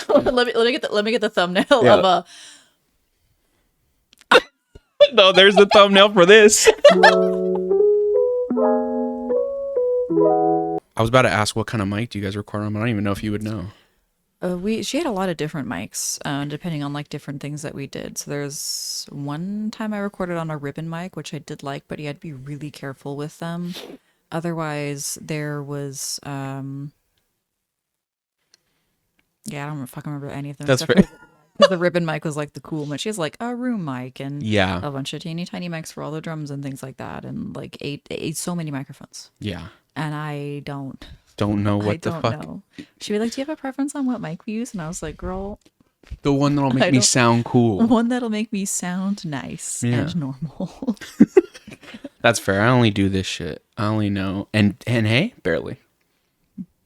let me get the thumbnail Yeah. of a. No, there's the thumbnail for this. I was about to ask what kind of mic do you guys record on, but I don't even know if you would know. She had a lot of different mics, depending on like different things that we did. So there's one time I recorded on a ribbon mic, which I did like, but you had to be really careful with them. Otherwise, there was yeah, I don't fucking remember any of them. That's except fair. for the ribbon mic was like the cool one. She has like a room mic and Yeah. a bunch of teeny tiny mics for all the drums and things like that, and like eight so many microphones. Yeah. And I don't Know what I the don't fuck. know. She'd be like, "Do you have a preference on what mic we use?" And I was like, "Girl, The one that'll I make me don't- sound cool. one that'll make me sound nice Yeah. and normal." That's fair. I only do this shit. I only know. And hey, barely.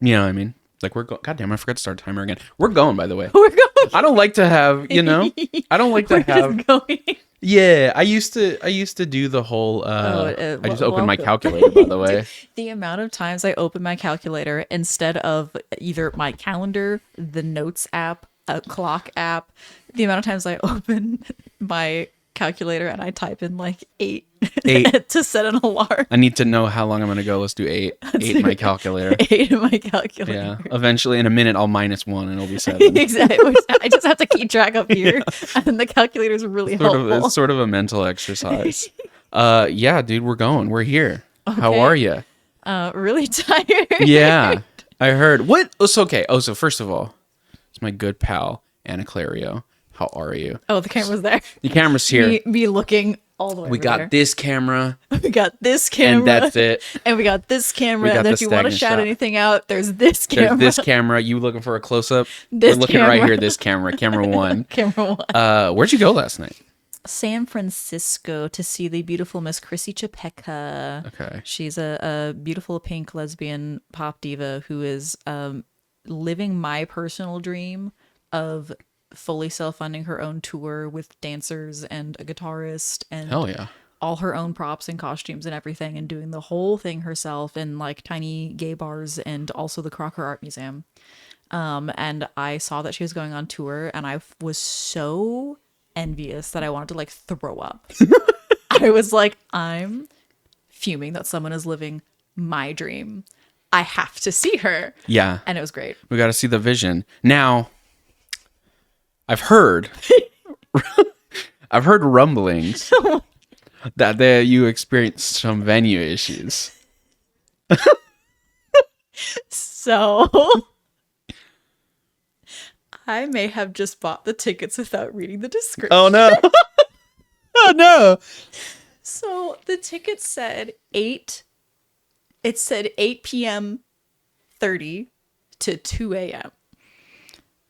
You know what I mean? Like we're going. Goddamn, I forgot to start the timer again. We're going, by the way. We're going. I don't like to have, you know. I don't like to We're have. just going. Yeah, I used to do the whole. I just opened my welcome. calculator, by the way. The amount of times I open my calculator instead of either my calendar, the notes app, a clock app, the amount of times I open my calculator and I type in like 8 to set an alarm. I need to know how long I'm gonna go. Let's do 8. 8 in my calculator. 8 in my calculator. Yeah. Eventually, in a minute, I'll -1 and it'll be 7. Exactly. I just have to keep track up here, and the calculator is really helpful. It's sort of a mental exercise. Yeah, dude, we're going. We're here. How Okay. are you? Really tired. Yeah, I heard. What? Oh, so okay. Oh, so first of all, it's my good pal Anaclerio. How are you? Oh, the camera's there. The camera's here. Me looking all the way. We over got there. this camera, We got this camera. and that's it. And we got this camera. We got And then the if you want to stagnant shout shot. anything out, there's this camera. There's this camera. You looking for a close up? This We're looking right camera. here. This camera. Camera 1. Camera 1. Where'd you go last night? San Francisco to see the beautiful Miss Chrissy Chapeka. Okay. She's a beautiful pink lesbian pop diva who is living my personal dream of fully self-funding her own tour with dancers and a guitarist and Hell yeah. all her own props and costumes and everything, and doing the whole thing herself in like tiny gay bars and also the Crocker Art Museum. And I saw that she was going on tour and I was so envious that I wanted to like throw up. I was like, I'm fuming that someone is living my dream. I have to see her. Yeah. And it was great. We got to see the vision. Now, I've heard rumblings that you experienced some venue issues. So I may have just bought the tickets without reading the description. Oh no. Oh no. So the ticket said 8 p.m. 30 to 2 a.m.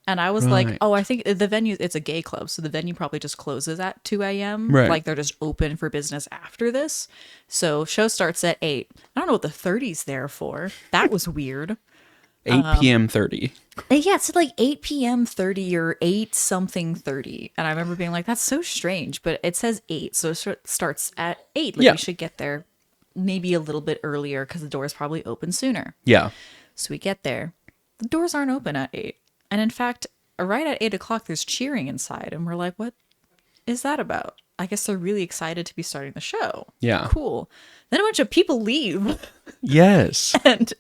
And I was like, Right. oh, I think the venue, it's a gay club, so the venue probably just closes at 2 a.m. Right. Like they're just open for business after this. So show starts at 8. I don't know what the 30's there for. That was weird. 8 p.m. 30. Yeah, it said like 8 p.m. 30 or 8 something 30. And I remember being like, that's so strange, but it says 8, so it starts at 8. Like Yeah. we should get there maybe a little bit earlier because the doors probably open sooner. Yeah. So we get there. The doors aren't open at 8. And in fact, right at 8 o'clock, there's cheering inside. And we're like, what is that about? I guess they're really excited to be starting the show. Yeah. Cool. Then a bunch of people leave. Yes. And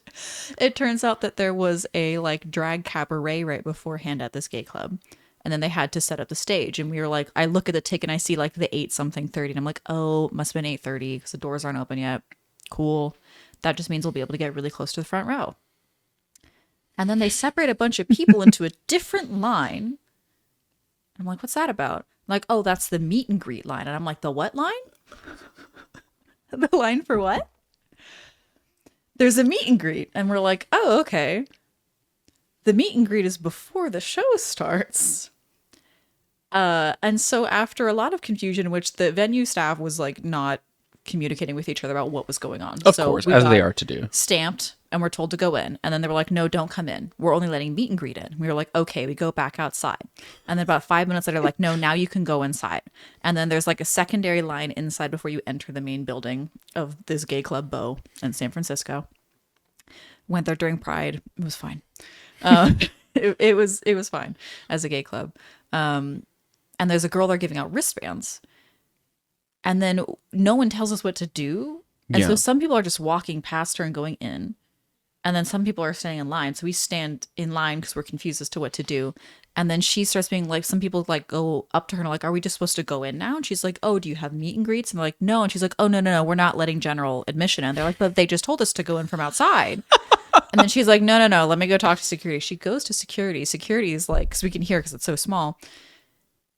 it turns out that there was a like drag cabaret right beforehand at this gay club. And then they had to set up the stage. And we were like, I look at the ticket and I see like the 8 something 30. And I'm like, oh, must have been 8:30 because the doors aren't open yet. Cool. That just means we'll be able to get really close to the front row. And then they separate a bunch of people into a different line. I'm like, what's that about? I'm like, oh, that's the meet and greet line. And I'm like, the what line? The line for what? There's a meet and greet. And we're like, oh, okay. The meet and greet is before the show starts. And so after a lot of confusion, which the venue staff was like not communicating with each other about what was going on. Of So course, we as they got are to do. stamped and we're told to go in. And then they were like, no, don't come in. We're only letting meet and greet in. We were like, okay, we go back outside. And then about 5 minutes later, like, no, now you can go inside. And then there's like a secondary line inside before you enter the main building of this gay club Beau in San Francisco. Went there during Pride. It was fine. it was fine as a gay club. And there's a girl there giving out wristbands, and then no one tells us what to do. And so Yeah. some people are just walking past her and going in, and then some people are standing in line. So we stand in line because we're confused as to what to do. And then she starts being like, some people like go up to her and are like, are we just supposed to go in now? And she's like, oh, do you have meet and greets? And they're like, no. And she's like, oh, no, no, no, we're not letting general admission in. They're like, but they just told us to go in from outside. And then she's like, no, no, no, let me go talk to security. She goes to security. Security is like, because we can hear because it's so small.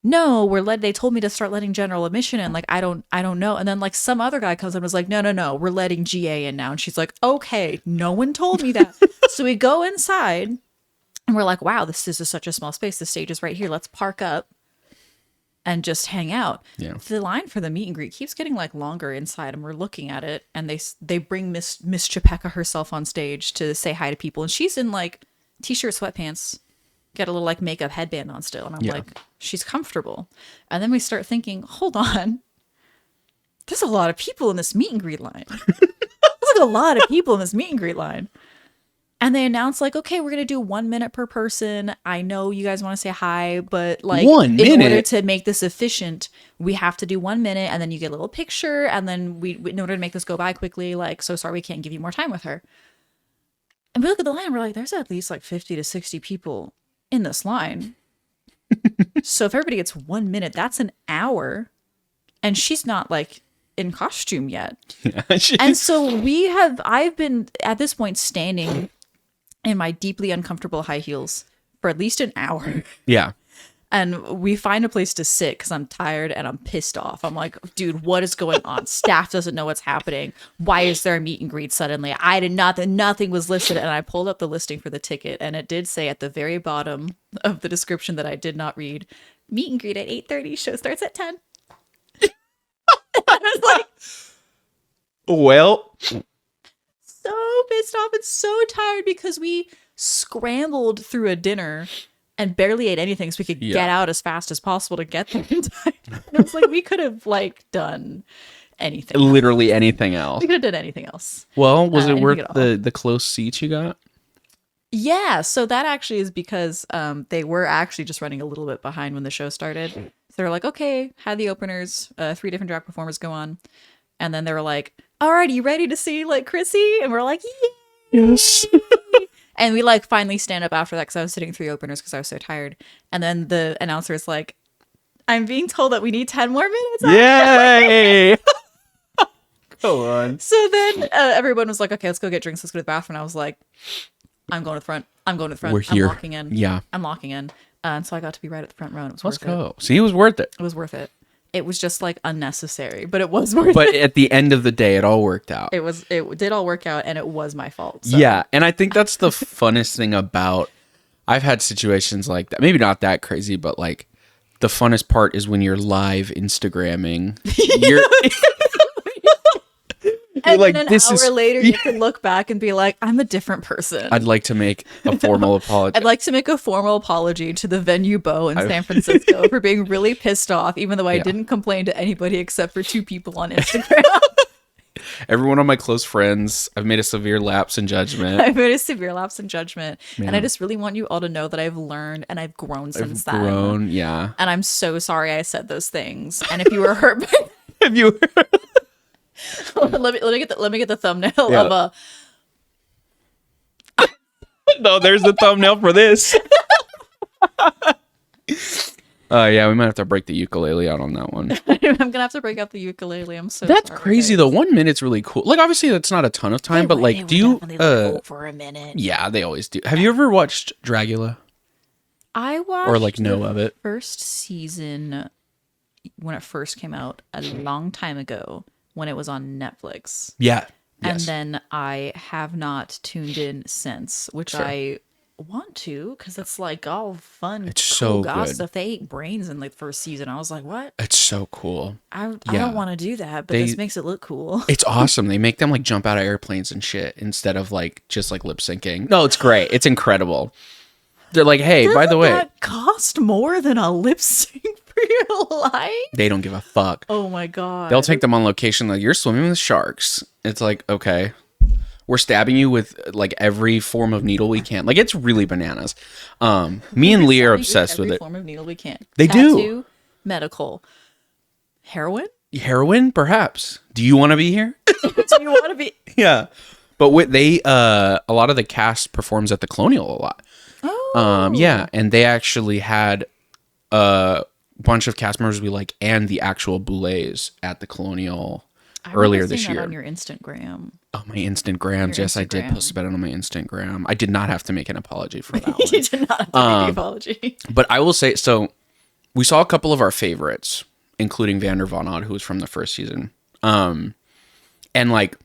No, they told me to start letting general admission in. Like, I don't know. And then like some other guy comes up and was like, no, no, no, we're letting GA in now. And she's like, okay, no one told me that. So we go inside and we're like, wow, this is such a small space. The stage is right here. Let's park up and just hang out. Yeah. The line for the meet and greet keeps getting like longer inside, and we're looking at it, and they bring Miss Chapeka herself on stage to say hi to people, and she's in like t-shirt, sweatpants, got a little like makeup headband on still, and I'm like, she's comfortable. And then we start thinking, hold on, there's a lot of people in this meet and greet line. There's like a lot of people in this meet and greet line. And they announced like, okay, we're gonna do 1 minute per person. I know you guys want to say hi, but like, 1 minute? in order to make this efficient, we have to do 1 minute, and then you get a little picture, and then we in order to make this go by quickly, like, so sorry, we can't give you more time with her. And we look at the line, and we're like, there's at least like 50 to 60 people in this line. So if everybody gets 1 minute, that's an hour, and she's not like in costume yet. Yeah. And so I've been at this point standing in my deeply uncomfortable high heels for at least an hour. Yeah. And we find a place to sit because I'm tired and I'm pissed off. I'm like, dude, what is going on? Staff doesn't know what's happening. Why is there a meet and greet suddenly? I did nothing was listed. And I pulled up the listing for the ticket, and it did say at the very bottom of the description that I did not read, meet and greet at 8:30, show starts at 10. I was like, Well, so pissed off and so tired because we scrambled through a dinner and barely ate anything so we could get out as fast as possible to get there in time. And I was like, we could have like done anything. literally anything else. We could have done anything else. Well, was it anything worth at all. the close seats you got? Yeah, so that actually is because they were actually just running a little bit behind when the show started. So they were like, okay, had the openers, 3 different drag performers go on. And then they were like, all right, you ready to see like Chrissy? And we're like, yeah. Yes. And we like finally stand up after that because I was sitting through the openers because I was so tired. And then the announcer is like, I'm being told that we need 10 more minutes. Yay! Go on. So then everyone was like, okay, let's go get drinks. Let's go to the bathroom. And I was like, I'm going to the front. I'm going to the front. We're here. I'm locking in. Yeah. I'm locking in. And so I got to be right at the front row. And it was Let's worth it. go. See, it was worth it. It was worth it. It was just like unnecessary, but it was worth But it. at the end of the day, it all worked out. It did all work out, and it was my fault. So. Yeah. And I think that's the funnest thing about, I've had situations like that. Maybe not that crazy, but like the funnest part is when you're live Instagramming. You're And like, then an this hour is- later, you can look back and be like, I'm a different person. I'd like to make a formal apology. I'd like to make a formal apology to the venue Beau in San Francisco for being really pissed off, even though I didn't complain to anybody except for 2 people on Instagram. Every one of my close friends, I've made a severe lapse in judgment. I made a severe lapse in judgment. And I Yeah. just really want you all to know that I've learned and I've grown since then. Grown, yeah. And I'm so sorry I said those things. And if you were hurt by Have you? let me get the thumbnail Yeah. of No, there's the thumbnail for this. Yeah, we might have to break the ukulele out on that one. I'm gonna have to break out the ukulele. I'm so That's sorry, crazy guys. though. 1 minute's really cool. Like obviously that's not a ton of time, but They like would do you definitely let go for a minute. yeah, they always do. Have you ever watched Dragula? I watched Or like know of it? first season when it first came out a long time ago when it was on Netflix. Yeah. And Yes. then I have not tuned in since, which Sure. I want to because it's like all fun, It's cool so gossip good. stuff. They ate brains in the first season. I was like, what? It's so cool. I Yeah. don't want to do that, but They- this makes it look cool. It's awesome. They make them like jump out of airplanes and shit instead of like just like lip syncing. No, it's great. It's incredible. They're like, hey, by the Doesn't way, that cost more than a lip sync for your life? they don't give a fuck. Oh my god. They'll take them on location like you're swimming with sharks. It's like, okay. We're stabbing you with like every form of needle we can. Like it's really bananas. Me and Lee are obsessed with every it. form of needle we can. They do. Tattoo, medical, heroin. Heroin, perhaps. Do you want to be here? Do you want to be? Yeah. But a lot of the cast performs at the Colonial a lot. Oh. Yeah, and they actually had a bunch of cast members we like and the actual Boulets at the Colonial earlier this year. On your Instagram. Oh, my Instagrams. Yes, I did post about it on my Instagram. I did not have to make an apology for that one. You did not have to make the apology. But I will say, so we saw a couple of our favorites, including Vander Von Odd, who was from the first season. And like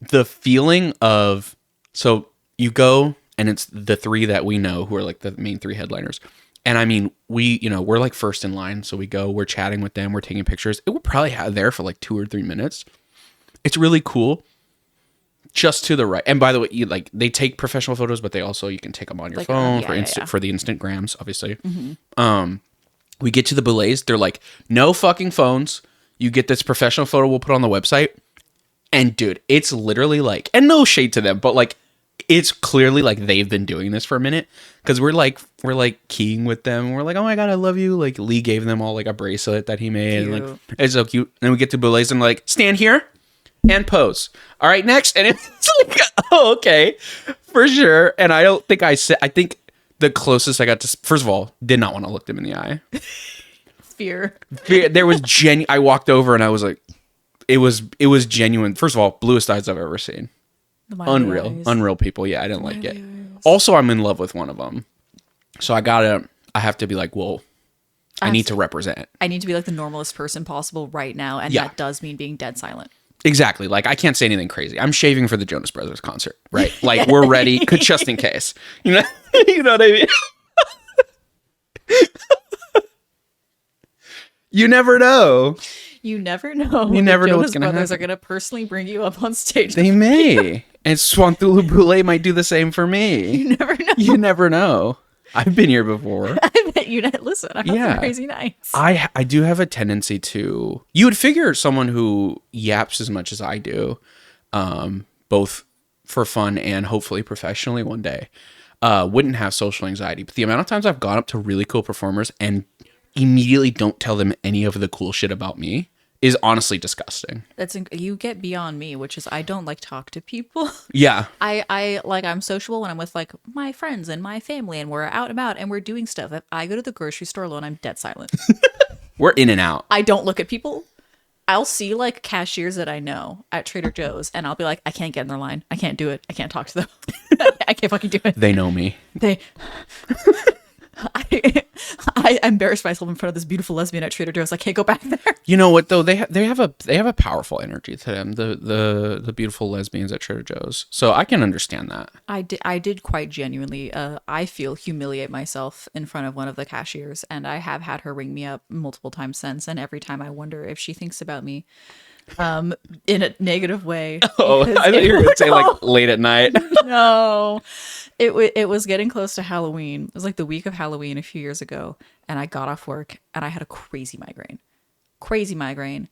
the feeling of, so you go and it's the three that we know who are like the main three headliners. And I mean, we're like first in line. So we go, we're chatting with them, we're taking pictures. It will probably have there for like 2 or 3 minutes. It's really cool. Just to the right. And by the way, they take professional photos, but they also, you can take them on your phone for the Instagrams, obviously. Mm-hmm. We get to the Boulets. They're like, no fucking phones. You get this professional photo we'll put on the website. And dude, it's literally like, and no shade to them, but like, it's clearly like they've been doing this for a minute. Cause we're like keying with them. We're like, oh my God, I love you. Like Lee gave them all like a bracelet that he made. And, like, it's so cute. And then we get to Boulets and like, stand here and pose. All right, next. And it's like, oh, okay, for sure. And I don't think I think the closest I got to, first of all, did not want to look them in the eye. Fear. There was I walked over and I was like, it was genuine. First of all, bluest eyes I've ever seen. Unreal people. Yeah, I didn't like it. Also, I'm in love with one of them. So I have to be like, well, I need to represent. I need to be like the normalest person possible right now. And that does mean being dead silent. Exactly. Like I can't say anything crazy. I'm shaving for the Jonas Brothers concert, right? Like we're ready, just in case. You know what I mean? You never know. You never know. You never know what's going to happen. Brothers are going to personally bring you up on stage. They may. And Swantulu Boulet might do the same for me. You never know. You never know. I've been here before. I bet you listen. I have some crazy nights. I do have a tendency to. You would figure someone who yaps as much as I do, both for fun and hopefully professionally one day, wouldn't have social anxiety. But the amount of times I've gone up to really cool performers and immediately don't tell them any of the cool shit about me is honestly disgusting. You get beyond me, which is I don't like talk to people. Yeah. I'm sociable when I'm with like my friends and my family and we're out and about and we're doing stuff. If I go to the grocery store alone, I'm dead silent. We're in and out. I don't look at people. I'll see like cashiers that I know at Trader Joe's and I'll be like, I can't get in their line. I can't do it. I can't talk to them. I can't fucking do it. They know me. I embarrassed myself in front of this beautiful lesbian at Trader Joe's. I can't go back there. You know what though? They have a powerful energy to them. The beautiful lesbians at Trader Joe's. So I can understand that. I did quite genuinely. I feel humiliate myself in front of one of the cashiers, and I have had her ring me up multiple times since. And every time I wonder if she thinks about me, in a negative way. Oh, I thought you were gonna say like late at night. No. It was getting close to Halloween. It was like the week of Halloween a few years ago. And I got off work and I had a crazy migraine. Crazy migraine.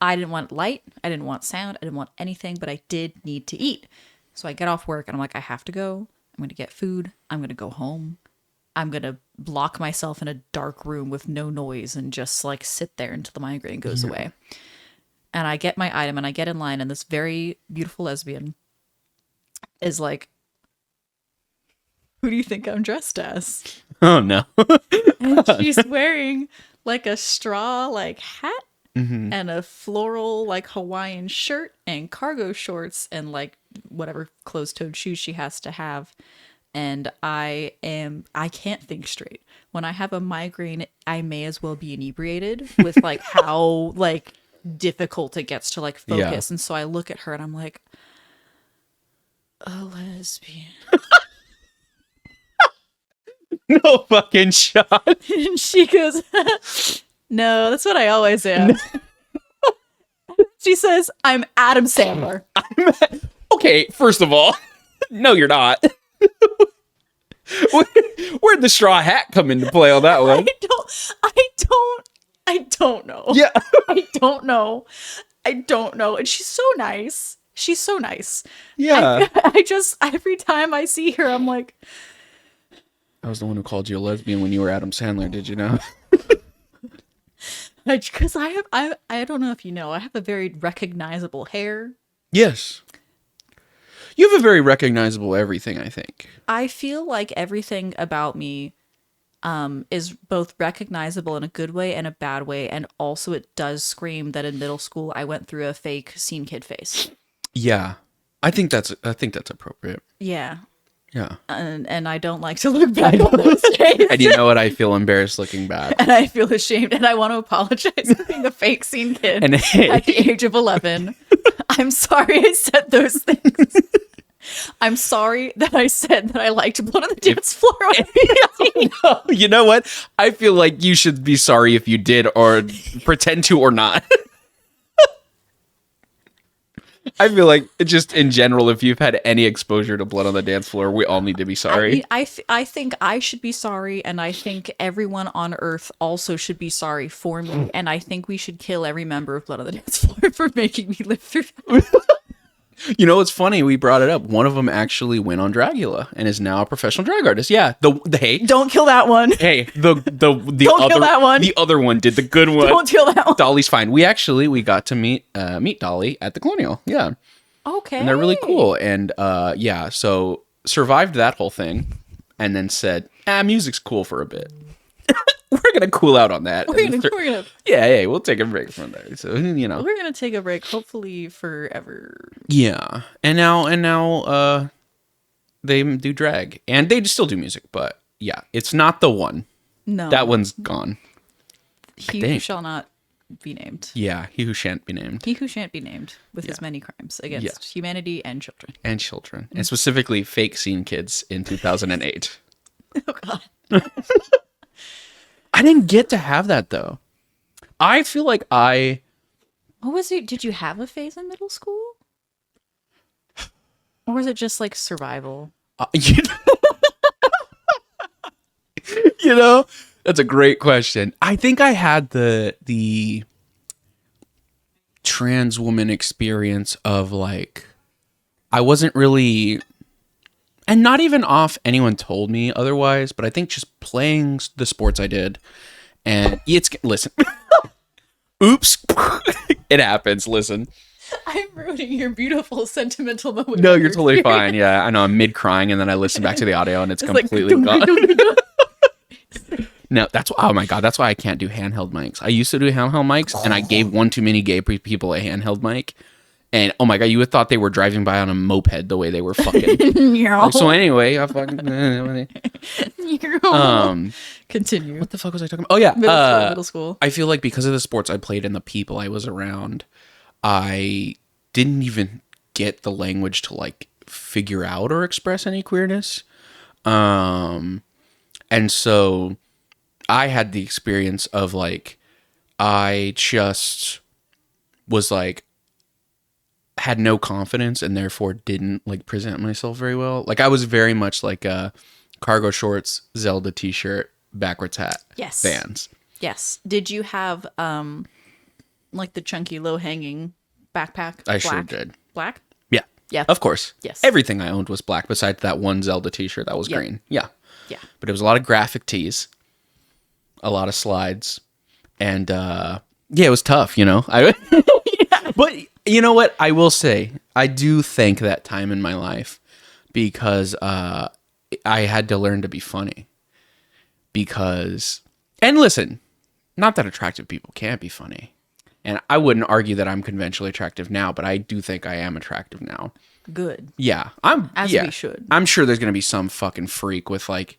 I didn't want light. I didn't want sound. I didn't want anything, but I did need to eat. So I get off work and I'm like, I have to go. I'm going to get food. I'm going to go home. I'm going to block myself in a dark room with no noise and just like sit there until the migraine goes away. And I get my item and I get in line and this very beautiful lesbian is like, who do you think I'm dressed as? Oh, no. And she's wearing like a straw like hat and a floral like Hawaiian shirt and cargo shorts and like whatever closed-toed shoes she has to have. And I can't think straight. When I have a migraine, I may as well be inebriated with like how like difficult it gets to like focus. And so I look at her and I'm like, a lesbian. No fucking shot. And she goes, no, that's what I always am. She says, I'm Adam Sandler. Okay, first of all, no, you're not. Where'd the straw hat come into play on that one? I don't know. Yeah. I don't know. And she's so nice. She's so nice. Yeah. I just, every time I see her, I'm like, I was the one who called you a lesbian when you were Adam Sandler, did you know? because I don't know if you know, I have a very recognizable hair. Yes. You have a very recognizable everything, I think. I feel like everything about me is both recognizable in a good way and a bad way, and also it does scream that in middle school I went through a fake scene kid face. Yeah. I think that's appropriate. Yeah, Yeah. and I don't like to look back on those days. And you know what? I feel embarrassed looking back. And I feel ashamed, and I want to apologize for being a fake scene kid And hey, at the age of 11. I'm sorry I said those things. I'm sorry that I said that I liked blood on the dance floor. you know what? I feel like you should be sorry if you did or pretend to or not. I feel like just in general, if you've had any exposure to blood on the dance floor, we all need to be sorry. I think I should be sorry, and I think everyone on Earth also should be sorry for me, and I think we should kill every member of Blood on the Dance Floor for making me live through that. You know, it's funny. We brought it up. One of them actually went on Dragula and is now a professional drag artist. Yeah. Hey, Don't kill that one. hey, the Don't other, kill that one. The other one did the good one. Don't kill that one. Dolly's fine. We got to meet Dolly at the Colonial. Yeah. Okay. And they're really cool. And yeah, so survived that whole thing and then said, music's cool for a bit. We're gonna cool out on that. We're gonna Yeah, we'll take a break from there. So you know. we're gonna take a break, hopefully forever. Yeah. And now they do drag. And they still do music, but yeah, it's not the one. No. That one's gone. He who shall not be named. Yeah, he who shan't be named. He who shan't be named with his many crimes against humanity and children. And children. And specifically fake scene kids in 2008. Oh god. I didn't get to have that though. I feel like What was it? Did you have a phase in middle school? Or was it just like survival? you know, that's a great question. I think I had the trans woman experience of like, I wasn't really, and not even off anyone told me otherwise, but I think just playing the sports I did, and listen, oops, it happens. Listen, I'm ruining your beautiful sentimental moment. no, you're totally fine. Yeah, I know. I'm mid crying, and then I listen back to the audio, and it's completely like, gone. No, oh my god, that's why I can't do handheld mics. I used to do handheld mics, and I gave one too many gay people a handheld mic, and oh my god, you would thought they were driving by on a moped the way they were fucking. So anyway, I fucking. Continue. What the fuck was I talking about? Oh yeah, Middle school. I feel like because of the sports I played and the people I was around, I didn't even get the language to like figure out or express any queerness. And so I had the experience of like, I just was like, had no confidence and therefore didn't like present myself very well. Like I was very much like a cargo shorts, Zelda t-shirt, backwards hat, Yes. Vans. Yes. Did you have like the chunky low hanging backpack? I sure did. Black? Yeah. Yeah. Of course. Yes. Everything I owned was black besides that one Zelda t-shirt that was green. Yeah. Yeah. But it was a lot of graphic tees, a lot of slides, and yeah, it was tough, you know. But you know what? I will say, I do thank that time in my life because I had to learn to be funny. Because, and listen, not that attractive people can't be funny. And I wouldn't argue that I'm conventionally attractive now, but I do think I am attractive now. Good. Yeah, We should. I'm sure there's gonna be some fucking freak with like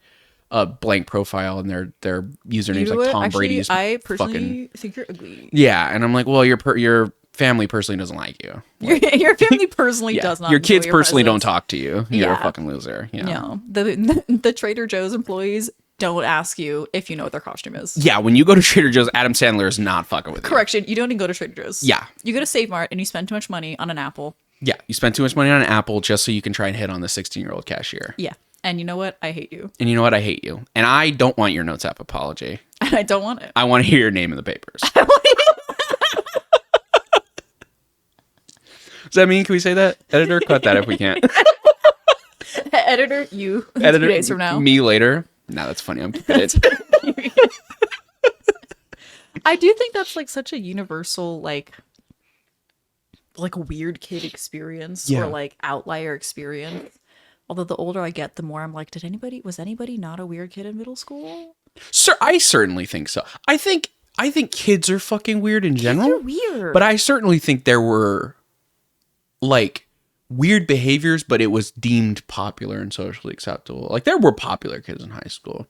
a blank profile and their username's like Tom Brady's. I personally think you're ugly. Yeah, and I'm like, well, your family personally doesn't like you. Like, Your family personally does not. Your kids enjoy personally don't presence. talk to you. You're a fucking loser. Yeah. No, the Trader Joe's employees don't ask you if you know what their costume is. Yeah, when you go to Trader Joe's, Adam Sandler is not fucking with you. Correction, you don't even go to Trader Joe's. Yeah. You go to Save Mart and you spend too much money on an apple. Yeah, you spend too much money on an apple just so you can try and hit on the 16-year-old cashier. Yeah. And you know what? I hate you. And you know what? I hate you. And I don't want your notes app apology. And I don't want it. I want to hear your name in the papers. that mean? Can we say that? Editor, cut that if we can't. Editor, you. Editor, 2 days from now. me later. No, that's funny. I'm keeping it. I do think that's like such a universal like weird kid experience Yeah. or like outlier experience. Although the older I get, the more I'm like, was anybody not a weird kid in middle school? Sir, I certainly think so. I think kids are fucking weird in general. They're weird. But I certainly think there were like weird behaviors, but it was deemed popular and socially acceptable. Like there were popular kids in high school.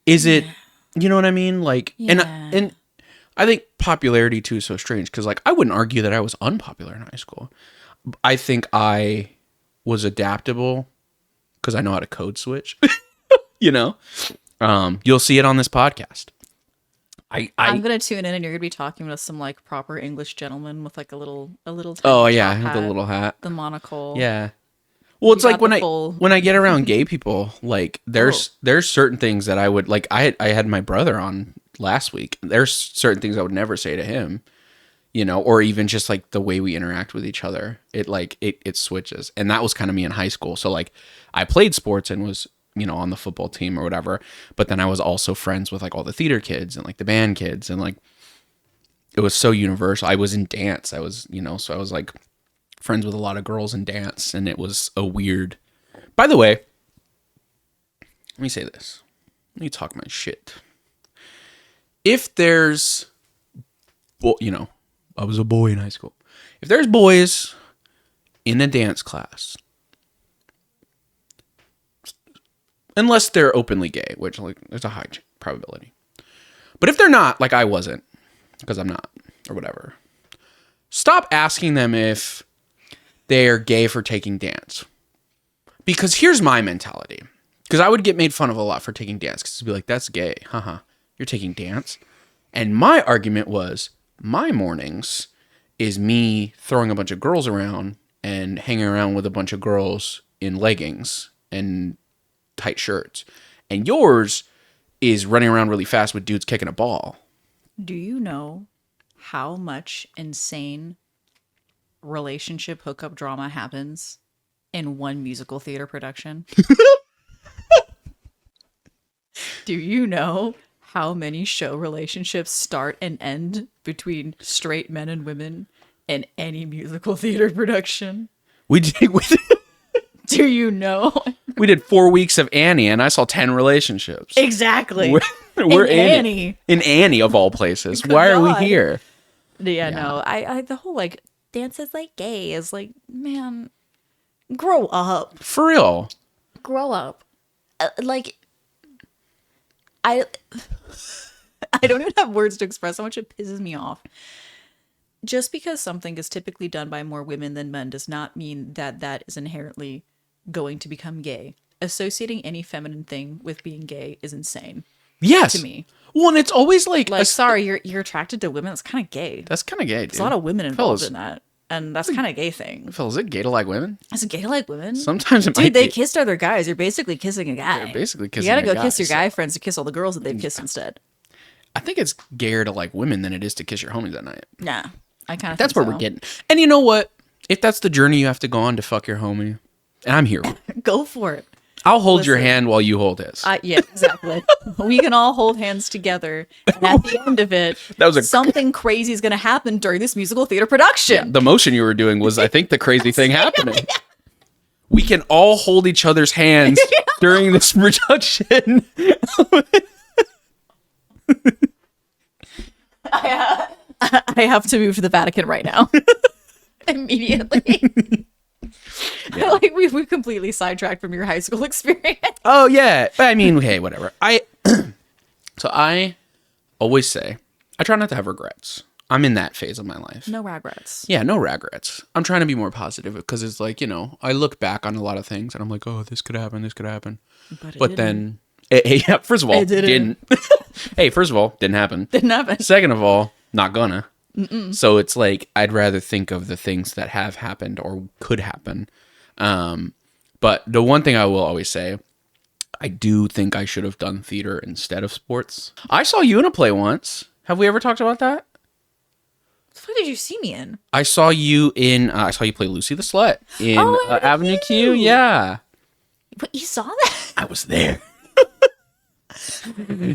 Is it, you know what I mean? Like, Yeah. and I think popularity too is so strange because like I wouldn't argue that I was unpopular in high school. I think I was adaptable because I know how to code switch. You know, you'll see it on this podcast. I'm gonna tune in and you're gonna be talking with some like proper English gentleman with like a little tiny Oh yeah, top with the hat, little hat. the monocle. Yeah. Well, it's You like got the full- when I get around gay people, like there's certain things that I would like. I had my brother on last week. There's certain things I would never say to him, you know, or even just like the way we interact with each other. It switches, and that was kind of me in high school. So like I played sports and was, you know, on the football team or whatever, but then I was also friends with like all the theater kids and like the band kids, and like it was so universal. I was in dance. I was, you know, so I was like friends with a lot of girls in dance, and it was a weird. By the way, let me say this. Let me talk my shit. If there's, well, you know, I was a boy in high school. If there's boys in a dance class, unless they're openly gay, which like there's a high probability. But if they're not, like I wasn't, because I'm not, or whatever, stop asking them if they're gay for taking dance. Because here's my mentality. Because I would get made fun of a lot for taking dance. Because it'd be like, that's gay. Haha. You're taking dance? And my argument was, my mornings is me throwing a bunch of girls around and hanging around with a bunch of girls in leggings and tight shirts. And yours is running around really fast with dudes kicking a ball. Do you know how much insane relationship hookup drama happens in one musical theater production? Do you know how many show relationships start and end between straight men and women in any musical theater production? We did Do you know? we did 4 weeks of Annie, and I saw 10 relationships. Exactly. We're in Annie. In Annie, of all places. Good Why are we God. here? Yeah, no. I the whole like dance is like gay is like, man, grow up. For real. Grow up. Like I don't even have words to express how much it pisses me off. Just because something is typically done by more women than men does not mean that that is inherently going to become gay. Associating any feminine thing with being gay is insane. Yes. To me. Well, and it's always like Sorry, you're attracted to women. That's kind of gay. that's kind of gay, dude. There's a lot of women involved Fellas. in that, and that's kind of gay thing. Fellas, is it gay to like women? Is it gay to like women? Sometimes it might Dude, they be. kissed other guys. You're basically kissing a guy. They're basically kissing You gotta a go guy, kiss your so- guy friends to kiss all the girls that they've kissed instead. I think it's gayer to like women than it is to kiss your homies that night. Nah, I kind of. That's where we're getting. And you know what? If that's the journey you have to go on to fuck your homie, and I'm here. Go for it. I'll hold your Listen. hand while you hold his. Yeah, exactly. We can all hold hands together, and at the end of it, That was a- something crazy is going to happen during this musical theater production. The motion you were doing was, I think, the crazy thing happening. We can all hold each other's hands during this production. I have to move to the Vatican right now. Immediately. Like we completely sidetracked from your high school experience. Oh yeah, I mean, hey, whatever. So I always say I try not to have regrets. I'm in that phase of my life. No regrets. Yeah, no regrets. I'm trying to be more positive because it's like, you know, I look back on a lot of things and I'm like, oh, this could happen, this could happen. But then, yeah, first of all, It didn't. Hey, first of all, didn't happen. Didn't happen. Second of all, not gonna. So it's like I'd rather think of the things that have happened or could happen. But the one thing I will always say, I do think I should have done theater instead of sports. I saw you in a play once. Have we ever talked about that? What did you see me in? I saw you in. I saw you play Lucy the Slut in Oh, Avenue Q. Q. Yeah, But you saw that? I was there.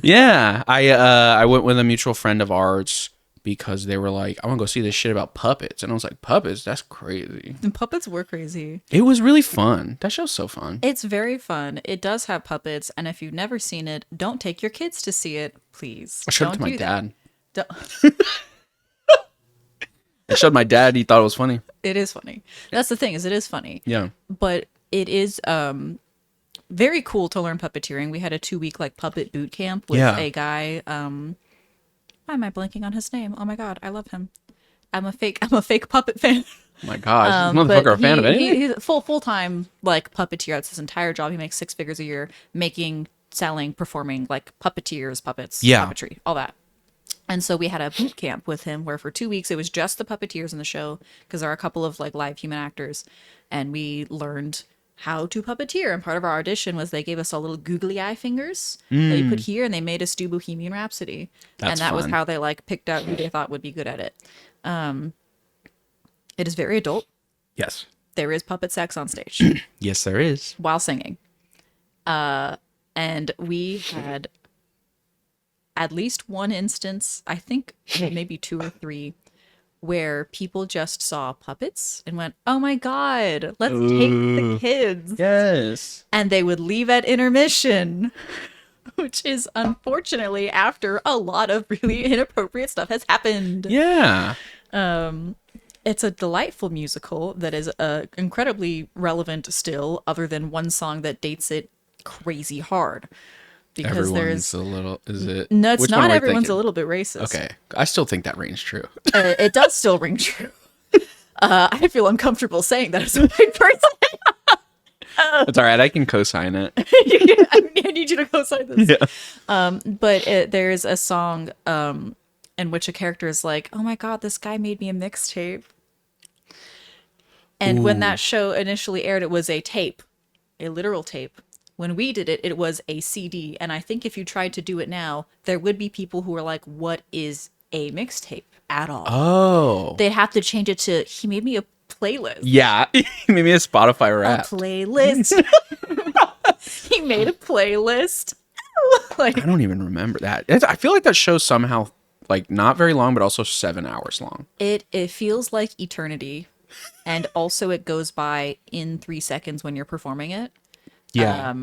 Yeah, I went with a mutual friend of ours because they were like, I want to go see this shit about puppets, and I was like, puppets? That's crazy. And puppets were crazy. It was really fun. That show's so fun. It's very fun. It does have puppets, and if you've never seen it, don't take your kids to see it, please. I showed it Don't to my do that. dad. Don't- I showed my dad. He thought it was funny. It is funny. That's the thing, is it is funny. Yeah. But it is very cool to learn puppeteering. We had a 2-week like puppet boot camp with Yeah. a guy. Why am I blanking on his name? Oh my god, I love him. I'm a fake puppet fan. Oh my gosh, this But motherfucker a fan of anything? he's a full time like puppeteer. That's his entire job. He makes 6 figures a year making, selling, performing like puppeteers, puppets, Yeah. puppetry, all that. And so we had a boot camp with him where for 2 weeks it was just the puppeteers in the show because there are a couple of like live human actors, and we learned how to puppeteer. And part of our audition was they gave us all little googly eye fingers that you put here, and they made us do Bohemian Rhapsody. That's and that was fun. how they like picked out who they thought would be good at it. It is very adult. Yes. There is puppet sex on stage Yes, there is. while singing. And we had at least one instance, I think maybe 2 or 3, where people just saw puppets and went, "Oh my god, let's take the kids." Yes. And they would leave at intermission, which is unfortunately after a lot of really inappropriate stuff has happened. Yeah. It's a delightful musical that is incredibly relevant still, other than one song that dates it crazy hard. Because Everyone's there's a little. Is it? no, it's Which one not are we everyone's thinking? a little bit racist. Okay, I still think that rings true. It does still ring true. I feel uncomfortable saying that as a white person. It's all right. I can co-sign it. I need you to co-sign this. Yeah. But there's a song in which a character is like, "Oh my god, this guy made me a mixtape." And when that show initially aired, it was a tape, a literal tape. When we did it, it was a CD. And I think if you tried to do it now, there would be people who are like, "What is a mixtape at all?" Oh. They'd have to change it to, "He made me a playlist." Yeah. Maybe a Spotify A rap. playlist. He made a playlist. Like, I don't even remember that. I feel like that show's somehow like not very long, but also 7 hours long. it feels like eternity, and also it goes by in 3 seconds when you're performing it. Yeah.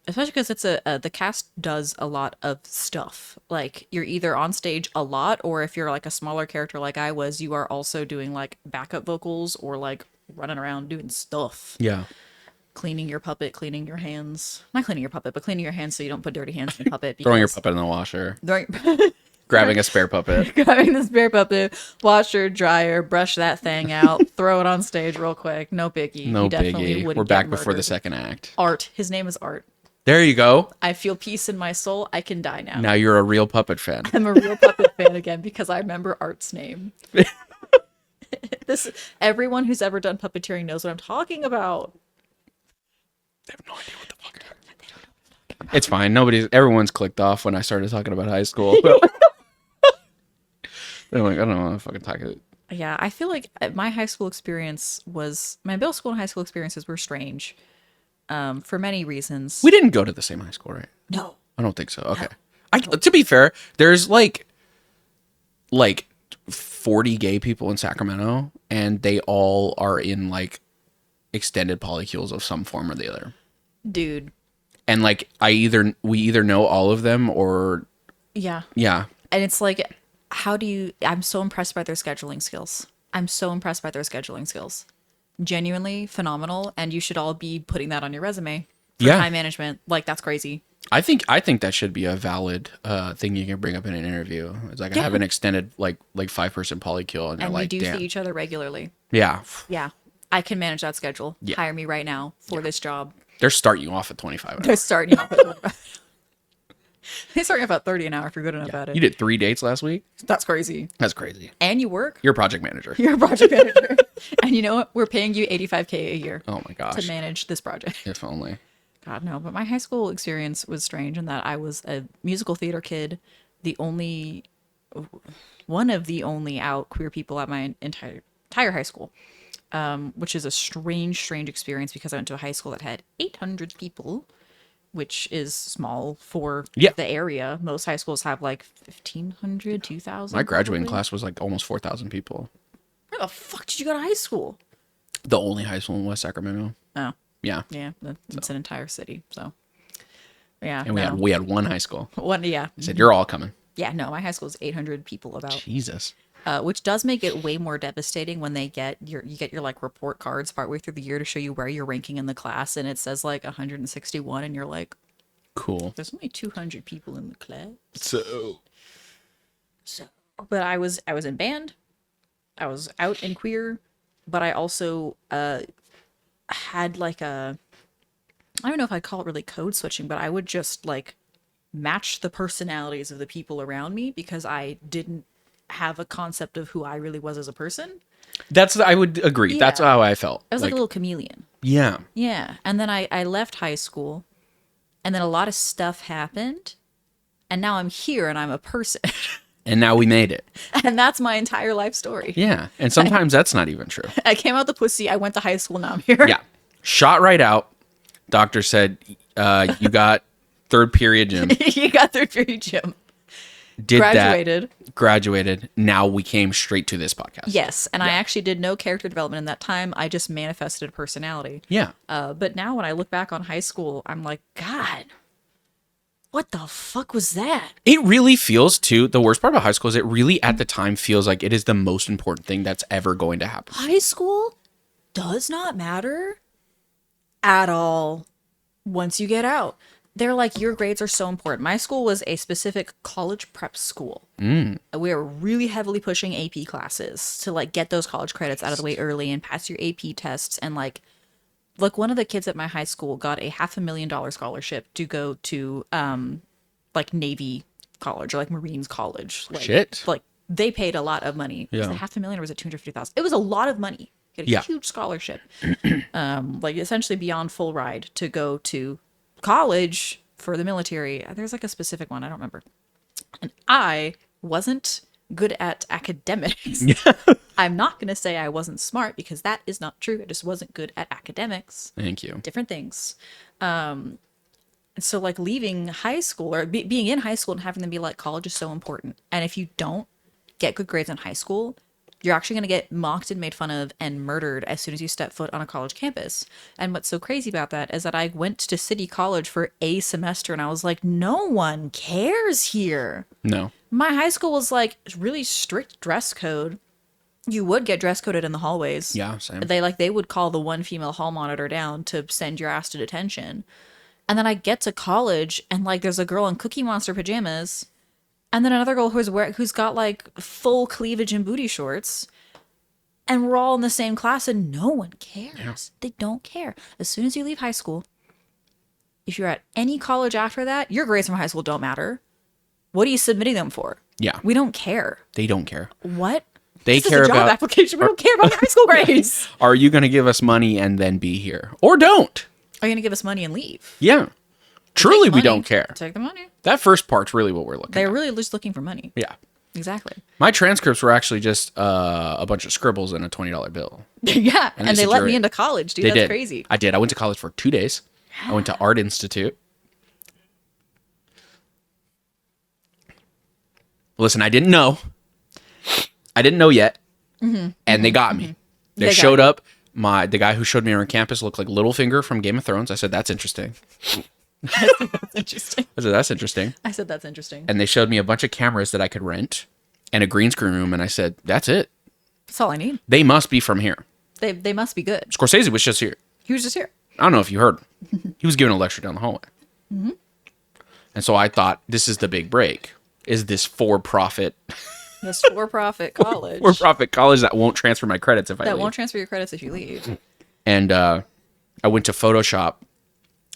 Especially because it's the cast does a lot of stuff. Like, you're either on stage a lot, or if you're like a smaller character like I was, you are also doing like backup vocals or like running around doing stuff. Yeah. Cleaning your puppet, cleaning your hands. Not cleaning your puppet, but cleaning your hands so you don't put dirty hands in the puppet. Throwing your because- puppet in the washer. Throwing- Grabbing a spare puppet. grabbing the spare puppet, washer, dryer, brush that thing out, throw it on stage real quick. No biggie. No You definitely biggie. wouldn't We're get back before the murdered. second act. Art. His name is Art. There you go. I feel peace in my soul. I can die now. Now you're a real puppet fan. I'm a real puppet fan again because I remember Art's name. This everyone who's ever done puppeteering knows what I'm talking about. I have no idea what the fuck. It's fine. Everyone's clicked off when I started talking about high school. They're like, I don't know what fucking talking. Yeah, I feel like my high school experience was my middle school and high school experiences were strange, for many reasons. We didn't go to the same high school, right? No. I don't think so. Okay. To be fair, there's like 40 gay people in Sacramento, and they all are in like extended polycules of some form or the other. Dude. And like we either know all of them or Yeah. yeah. And it's like, I'm so impressed by their scheduling skills. Genuinely phenomenal. And you should all be putting that on your resume for Yeah. time management. Like, that's crazy. I think that should be a valid thing you can bring up in an interview. It's like I have an extended like 5-person polycule, and they're And like, we do damn. see each other regularly. Yeah. Yeah. I can manage that schedule. Yeah. Hire me right now for this job. They're starting you off at 25 an They're hour. starting off at They start off at 30 an hour if you're good enough at it. You did 3 dates last week? That's crazy. That's crazy. And you work. You're a project manager. You're a project manager. And you know what? We're paying you $85K a year Oh my to gosh. manage this project. If only. God, no. But my high school experience was strange in that I was a musical theater kid. The only one of the only out queer people at my entire high school, which is a strange experience because I went to a high school that had 800 people, which is small for Yeah. the area. Most high schools have like 1,500, My 2,000 graduating probably. class was like almost 4,000 people. Where the fuck did you go to high school? The only high school in West Sacramento. Oh, Yeah. yeah, it's an entire city. So, yeah, And no. we had one high school. One, yeah. I said, you're all coming. Yeah, no, my high school is 800 people about. Jesus. Which does make it way more devastating when you get your like report cards partway through the year to show you where you're ranking in the class, and it says like 161, and you're like, Cool. there's only 200 people in the class. So So, but I was in band, I was out and queer, but I also had like a, I don't know if I'd call it really code switching, but I would just like match the personalities of the people around me because I didn't have a concept of who I really was as a person. I would agree. That's Yeah. how I felt. I was like a little chameleon. yeah. Yeah. And then I left high school, and then a lot of stuff happened, and now I'm here and I'm a person. And now we made it. And that's my entire life story. Yeah. And sometimes that's not even true. I came out the pussy, I went to high school, now I'm here. Yeah. Shot right out. Doctor said, you got third period gym. You got third period gym. Did Graduated. that. Graduated. Now we came straight to this podcast. Yes. And I actually did no character development in that time. I just manifested a personality. Yeah. But now when I look back on high school, I'm like, God, what the fuck was that? It really feels too. The worst part about high school is it really at the time feels like it is the most important thing that's ever going to happen. High school does not matter at all once you get out. They're like, your grades are so important. My school was a specific college prep school. We were really heavily pushing AP classes to like get those college credits out of the way early and pass your AP tests. And like one of the kids at my high school got a $500,000 scholarship to go to like Navy college or like Marines college. Like, Shit. Like they paid a lot of money. Was Yeah. it 500,000 or was it 250,000? It was a lot of money. Get a Yeah. huge scholarship, like essentially beyond full ride to go to college for the military. There's like a specific one, I don't remember. And I wasn't good at academics. I'm not going to say I wasn't smart because that is not true. I just wasn't good at academics. Thank you. Different things. So like leaving high school or being in high school and having them be like, college is so important. And if you don't get good grades in high school, you're actually going to get mocked and made fun of and murdered as soon as you step foot on a college campus. And what's so crazy about that is that I went to City College for a semester and I was like, no one cares here. No. My high school was like really strict dress code. You would get dress coded in the hallways. Yeah, same. They would call the one female hall monitor down to send your ass to detention. And then I get to college and like there's a girl in Cookie Monster pajamas and then another girl who's got like full cleavage and booty shorts. And we're all in the same class and no one cares. Yeah. They don't care. As soon as you leave high school, if you're at any college after that, your grades from high school don't matter. What are you submitting them for? Yeah. We don't care. They don't care. What? They This care is a job about application. We don't care about high school grades. Are you going to give us money and then be here? Or don't? Are you going to give us money and leave? Yeah. Truly, we Money. don't care. Take the money. That first part's really what we're looking They're at. really just looking for money. Yeah. Exactly. My transcripts were actually just a bunch of scribbles and a $20 bill. Yeah. And they said let you're me right. into college, dude. They That's did. crazy. I did. I went to college for 2 days. I went to Art Institute. Listen, I didn't know. I didn't know yet. And they got me. They They got showed you. up. The guy who showed me around campus looked like Littlefinger from Game of Thrones. I said, that's interesting. That's interesting. I said, that's interesting. I said that's interesting. And they showed me a bunch of cameras that I could rent and a green screen room. And I said, that's it. That's all I need. They must be from here. They must be good. Scorsese was just here. He was just here. I don't know if you heard. He was giving a lecture down the hallway. And so I thought, this is the big break. Is this for-profit This for-profit college college that won't transfer my credits if I that leave? won't transfer your credits if you leave. And I went to Photoshop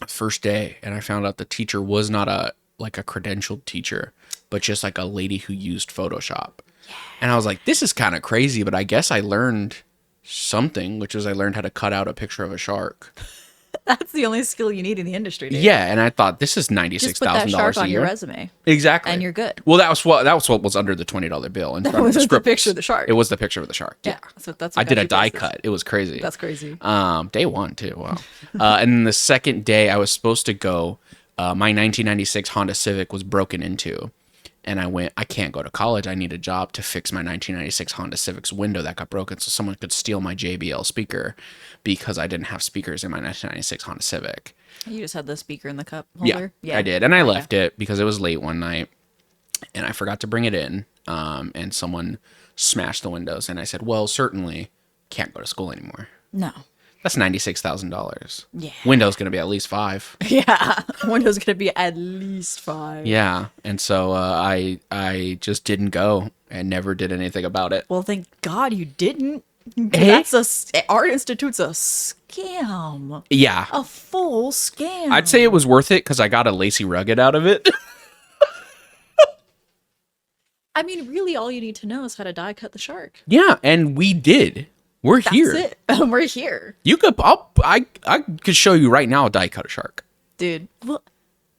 first day, and I found out the teacher was not a credentialed teacher, but just like a lady who used Photoshop. Yeah. And I was like, this is kind of crazy, but I guess I learned something, which is I learned how to cut out a picture of a shark. That's the only skill you need in the industry, dude. Yeah, and I thought this is Just put that shark $96,000 a on your year. resume, Exactly. and you're good. Well, that was what was under the $20 bill in front of Was the it the script. picture of the shark? It was the picture of the shark. Yeah. So that's I what did got a you die places. cut. It was crazy. That's crazy. Day one too. Wow. And then the second day I was supposed to go, my 1996 Honda Civic was broken into. And I went, I can't go to college. I need a job to fix my 1996 Honda Civic's window that got broken so someone could steal my JBL speaker because I didn't have speakers in my 1996 Honda Civic. You just had the speaker in the cup Yeah, holder. I did. And I left it because it was late one night and I forgot to bring it in. And someone smashed the windows. And I said, well, certainly can't go to school anymore. No. That's $96,000. Yeah. Window's going to be at least $5. Yeah. Window's gonna be at least $5. Yeah. And so I just didn't go and never did anything about it. Well, thank God you didn't. Eh? Art Institute's a scam. Yeah. A full scam. I'd say it was worth it because I got a lacy rugged out of it. I mean, really, all you need to know is how to die cut the shark. Yeah. And we did. We're here. That's it. We're here. You could, I could show you right now a die cut a shark. Dude. Well,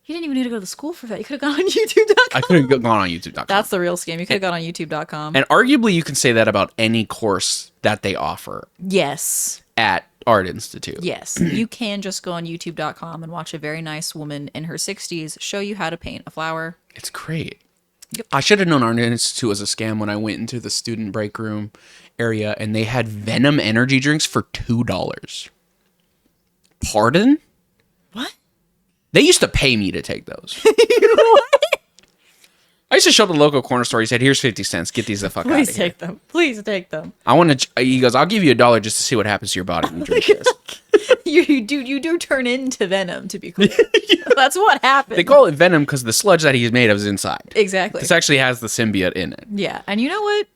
you didn't even need to go to the school for that. You could have gone on YouTube.com. I could have gone on YouTube.com. That's the real scam. You could have gone on YouTube.com. And arguably, you can say that about any course that they offer Yes. at Art Institute. Yes. You can just go on YouTube.com and watch a very nice woman in her 60s show you how to paint a flower. It's great. I should have known Art Institute was a scam when I went into the student break room area and they had Venom energy drinks for $2. Pardon? What? They used to pay me to take those. I used to show up at the local corner store. He said, here's 50 cents. Get these the fuck out Please of here. take them. Please take them. I want to, he goes, I'll give you $1 just to see what happens to your body when you drink this. You do turn into Venom, to be clear. That's what happened. They call it Venom because the sludge that he's made of is inside. Exactly. This actually has the symbiote in it. Yeah. And you know what?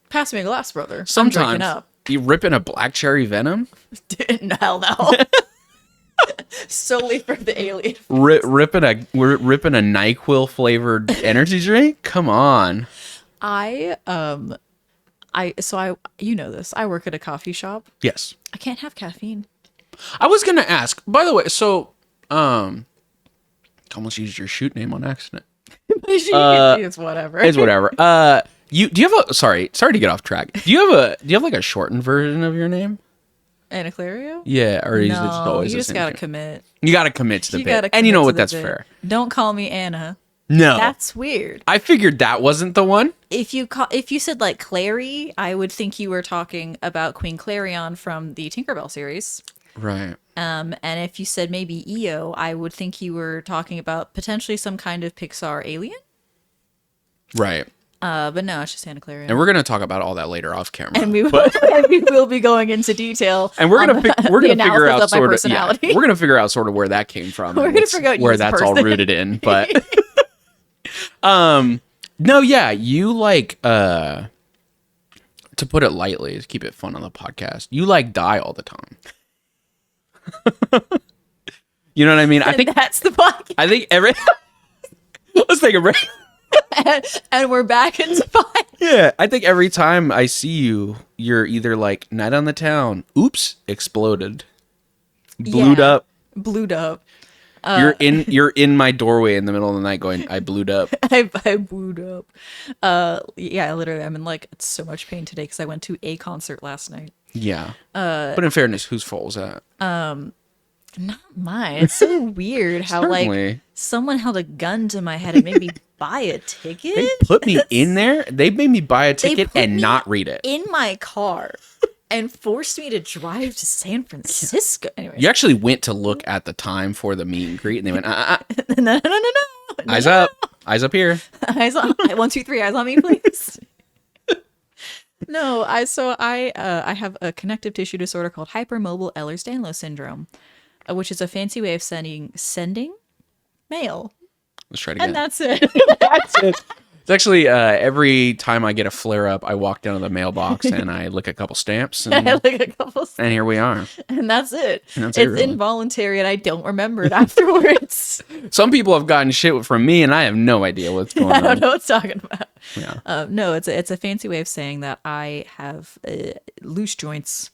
Pass me a glass, brother. I'm Sometimes drinking up. you ripping a black cherry Venom, Hell no. Solely for the alien. ripping a NyQuil flavored energy drink. Come on. You know this. I work at a coffee shop. Yes, I can't have caffeine. I was gonna ask. By the way, so almost used your shoot name on accident. It's whatever. It's whatever. Do you have a sorry to get off track. Do you have like a shortened version of your name? Anaclerio? Yeah, or is it just No, always you the just same gotta thing? commit. You gotta commit to the You bit, gotta and you commit know to what? the That's bit. fair. Don't call me Anna. No, That's weird. I figured that wasn't the one. If you said like Clary, I would think you were talking about Queen Clarion from the Tinkerbell series. Right. And if you said maybe Io, I would think you were talking about potentially some kind of Pixar alien. Right. But no, it's just Anaclerio. And we're gonna talk about all that later off camera. And we will be going into detail. And we're on gonna we're the gonna figure analysis out of my sort of personality. we're gonna figure out sort of where that came from. We're and gonna figure out you where as a that's all person. rooted in. But no, yeah, you like to put it lightly, to keep it fun on the podcast. You like die all the time. You know what I mean? I think that's the podcast. I think every let's take a break. and we're back into fine. Yeah, I think every time I see you, you're either like night on the town, oops, exploded, blued Yeah. up. Blued up. You're in my doorway in the middle of the night going, I blued up. I blued up. Yeah, literally, I'm in like so much pain today because I went to a concert last night. Yeah. But in fairness, whose fault was that? Not mine. It's so weird how Certainly. like someone held a gun to my head and made me buy a ticket. They put me in there. They made me buy a ticket put and me not read it. in my car and forced me to drive to San Francisco. Anyway, You actually went to look at the time for the meet and greet, and they went, no. eyes up. Eyes up here. Eyes on 1, 2, 3. Eyes on me, please. No, I have a connective tissue disorder called hypermobile Ehlers-Danlos syndrome, which is a fancy way of sending mail, Let's try it again. and that's it. That's it. It's actually every time I get a flare up, I walk down to the mailbox and I lick a couple stamps, I and, like a couple, and here we are. and that's it. And that's It's it, really. involuntary, and I don't remember it afterwards. Some people have gotten shit from me, and I have no idea what's going I on. don't know what it's talking about. Yeah. No, it's a fancy way of saying that I have loose joints.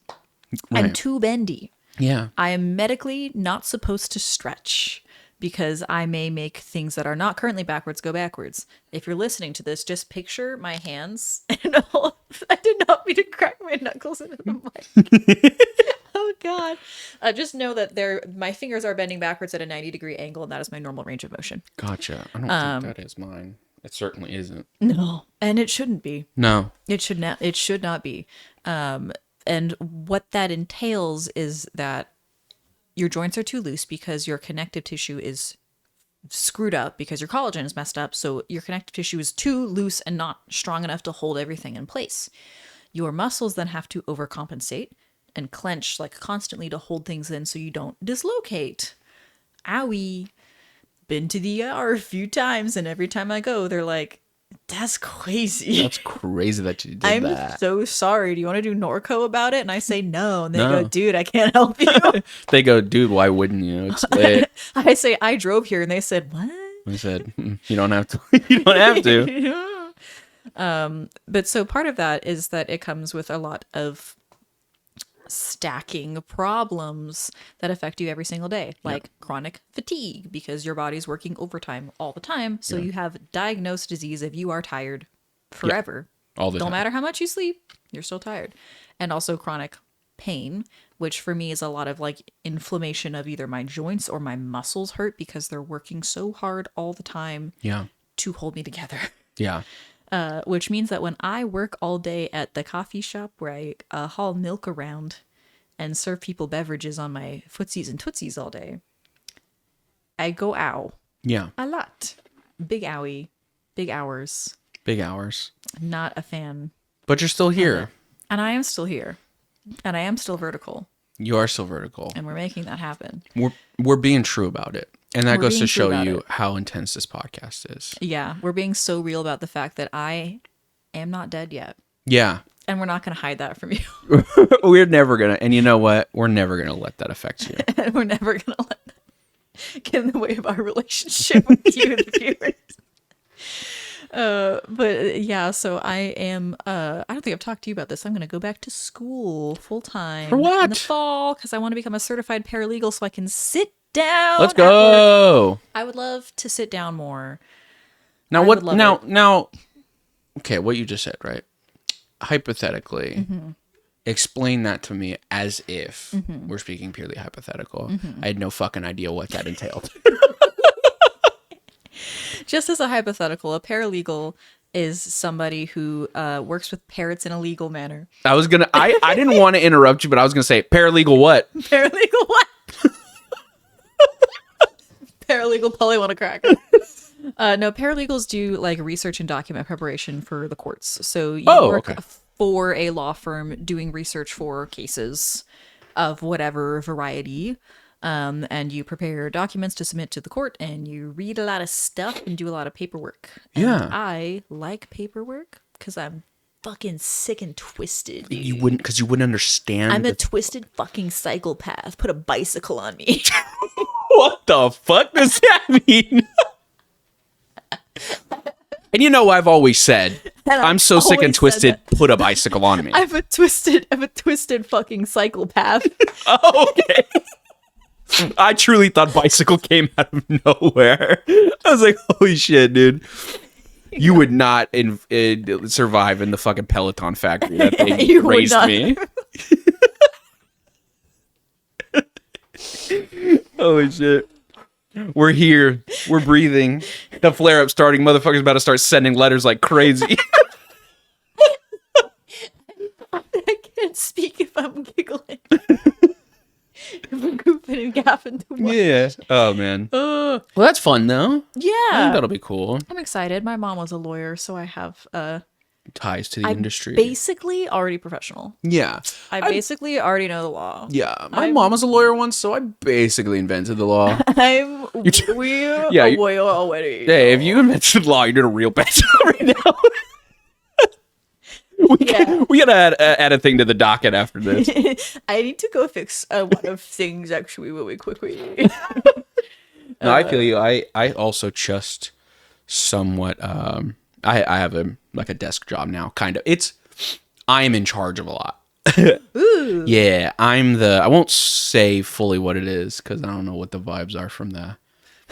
Right. I'm too bendy. Yeah. I am medically not supposed to stretch because I may make things that are not currently backwards go backwards. If you're listening to this, just picture my hands and all. I did not mean to crack my knuckles into the mic. Oh God! Just know that my fingers are bending backwards at a 90-degree angle, and that is my normal range of motion. Gotcha. I don't think that is mine. It certainly isn't. No, and it shouldn't be. No. It should not. It should not be. And what that entails is that your joints are too loose because your connective tissue is screwed up because your collagen is messed up. So your connective tissue is too loose and not strong enough to hold everything in place. Your muscles then have to overcompensate and clench like constantly to hold things in so you don't dislocate. Owie. Been to the ER a few times, and every time I go, they're like, that's crazy. That's crazy that you did I'm that. so sorry. Do you want to do Norco about it? And I say no. And they No. go, dude, I can't help you. They go, dude, why wouldn't you? It's lit. I say, I drove here. And they said, what? I said, you don't have to. You don't have to. But so part of that is that it comes with a lot of stacking problems that affect you every single day, like chronic fatigue, because your body's working overtime all the time. So you have diagnosed disease if you are tired forever. All the Don't time. matter how much you sleep, you're still tired. And also chronic pain, which for me is a lot of like inflammation of either my joints or my muscles hurt because they're working so hard all the time Yeah. to hold me together. Yeah. Which means that when I work all day at the coffee shop where I haul milk around and serve people beverages on my footsies and tootsies all day, I go ow Yeah. a lot. Big owie, big hours. Big hours. Not a fan. But you're still here. And I am still here. And I am still vertical. You are still vertical. And we're making that happen. We're being true about it. And that We're goes being to true show about you it. how intense this podcast is. Yeah, we're being so real about the fact that I am not dead yet. Yeah. And we're not going to hide that from you. We're never going to. And you know what? We're never going to let that affect you. And we're never going to let that get in the way of our relationship with you and the viewers. But yeah, so I am, I don't think I've talked to you about this. I'm going to go back to school full time. For what? In the fall, because I want to become a certified paralegal so I can sit down. Let's at work. go. I would love to sit down more. Now I what? would love Now, it. now. Okay, what you just said, right? Hypothetically, explain that to me as if we're speaking purely hypothetical. I had no fucking idea what that entailed. Just as a hypothetical, a paralegal is somebody who works with parrots in a legal manner. I didn't want to interrupt you, but I was gonna say paralegal what? Paralegal what? Paralegal Polly want a cracker. No, paralegals do like research and document preparation for the courts. So you work okay. for a law firm doing research for cases of whatever variety. And you prepare documents to submit to the court, and you read a lot of stuff and do a lot of paperwork. And Yeah. I like paperwork because I'm fucking sick and twisted, dude. You wouldn't understand. I'm a twisted fucking psychopath. Put a bicycle on me. What the fuck does that mean? And you know, I've always said, And I'm so sick and always said twisted, put a bicycle on me. I'm a twisted fucking psychopath. Oh, okay. I truly thought bicycle came out of nowhere. I was like, holy shit, dude. You would not survive in the fucking Peloton factory that they You would raised not. me. Holy shit. We're here. We're breathing. The flare-up starting. Motherfucker's about to start sending letters like crazy. I can't speak if I'm giggling. If I'm goofing and gaffing too much. Yeah. Oh, man. Well, that's fun, though. I Yeah. think that'll be cool. I'm excited. My mom was a lawyer, so I have Ties to the industry. basically already professional. Yeah. I basically already know the law. Yeah. My mom was a lawyer once, so I basically invented the law. I'm Yeah, a you- lawyer already. Hey, if you invented the law, you're doing a real bad job right now. We gotta add a thing to the docket after this. I need to go fix a lot of things actually really quickly. No, I feel you. I also just somewhat I have a desk job now, kind of. I am in charge of a lot. Ooh. Yeah, I won't say fully what it is because I don't know what the vibes are from I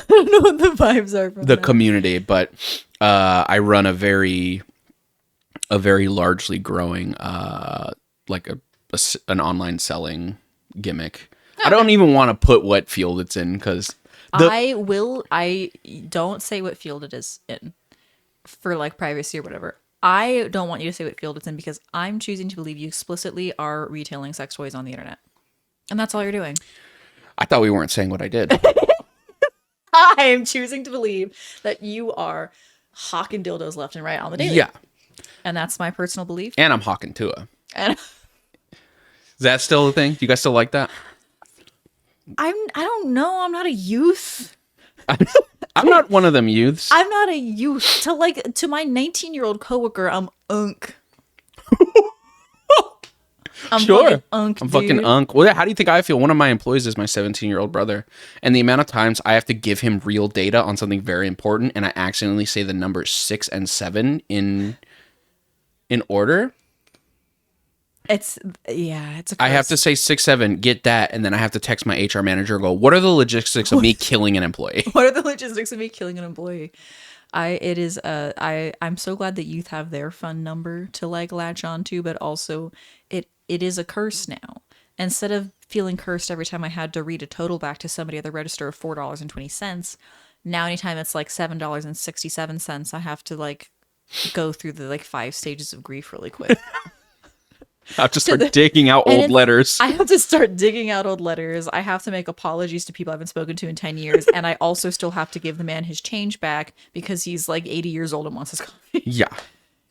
don't know what the vibes are from the that. community, but I run a very largely growing like an online selling gimmick. I don't even want to put what field it's in because I don't say what field it is in for like privacy or whatever. I don't want you to say what field it's in because I'm choosing to believe you explicitly are retailing sex toys on the internet. And that's all you're doing. I thought we weren't saying what I did. I am choosing to believe that you are hawking dildos left and right on the daily. Yeah. And that's my personal belief. And I'm hawking Tua. And Is that still a thing? Do you guys still like that? I don't know. I'm not a youth. I'm not one of them youths. I'm not a youth. To my 19-year-old coworker, I'm unk. I'm Sure. fucking unk, I'm fucking dude. unk. Well, how do you think I feel? One of my employees is my 17-year-old brother. And the amount of times I have to give him real data on something very important and I accidentally say the numbers 6 and 7 in order. It's a I have curse. to say 6, 7, get that, and then I have to text my HR manager and go, what are the logistics of me killing an employee? What are the logistics of me killing an employee? I'm so glad that youth have their fun number to like latch on to, but also it is a curse now. Instead of feeling cursed every time I had to read a total back to somebody at the register of $4.20, now anytime it's like $7.67, I have to like go through the like 5 stages of grief really quick. I have to start digging out old letters. I have to start digging out old letters. I have to make apologies to people I haven't spoken to in 10 years. And I also still have to give the man his change back because he's like 80 years old and wants his coffee. Yeah.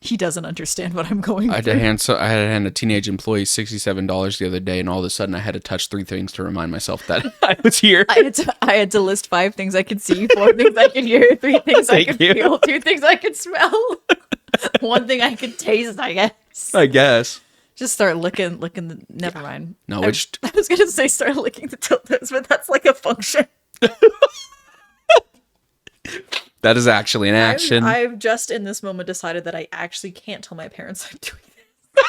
He doesn't understand what I'm going I had through. to hand a teenage employee $67 the other day, and all of a sudden I had to touch 3 things to remind myself that I was here. I had to list 5 things I could see, 4 things I could hear, 3 things I Thank could you. feel, 2 things I could smell, 1 thing I could taste, I guess. I guess. Just start licking never mind. No, I was gonna say start licking the dildos, but that's like a function. That is actually an action. I've just in this moment decided that I actually can't tell my parents I'm doing this.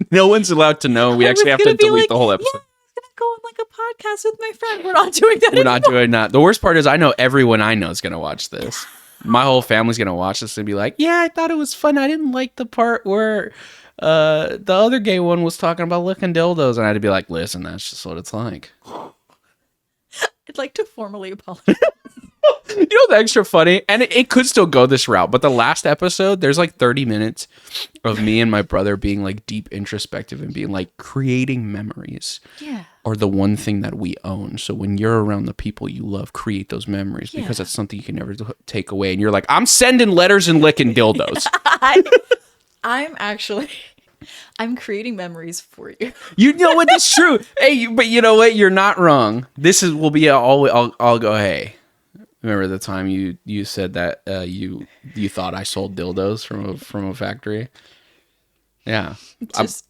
No one's allowed to know. We I actually was have to gonna be delete like, the whole episode. Yeah, I was gonna go on like a podcast with my friend. We're not doing that. We're not doing that. The worst part is I know everyone I know is going to watch this. My whole family's going to watch this and be like, yeah, I thought it was fun. I didn't like the part where the other gay one was talking about licking dildos. And I had to be like, listen, that's just what it's like. I'd like to formally apologize. You know what's extra funny? And it could still go this route, but the last episode, there's like 30 minutes of me and my brother being like deep introspective and being like creating memories. Yeah. Are the one thing that we own. So when you're around the people you love, create those memories because Yeah. that's something you can never take away. And you're like, I'm sending letters and licking dildos. I'm creating memories for you. You know what? That's true. Hey, but you know what? You're not wrong. Will be I'll go, hey, remember the time you said that you thought I sold dildos from a factory? Yeah.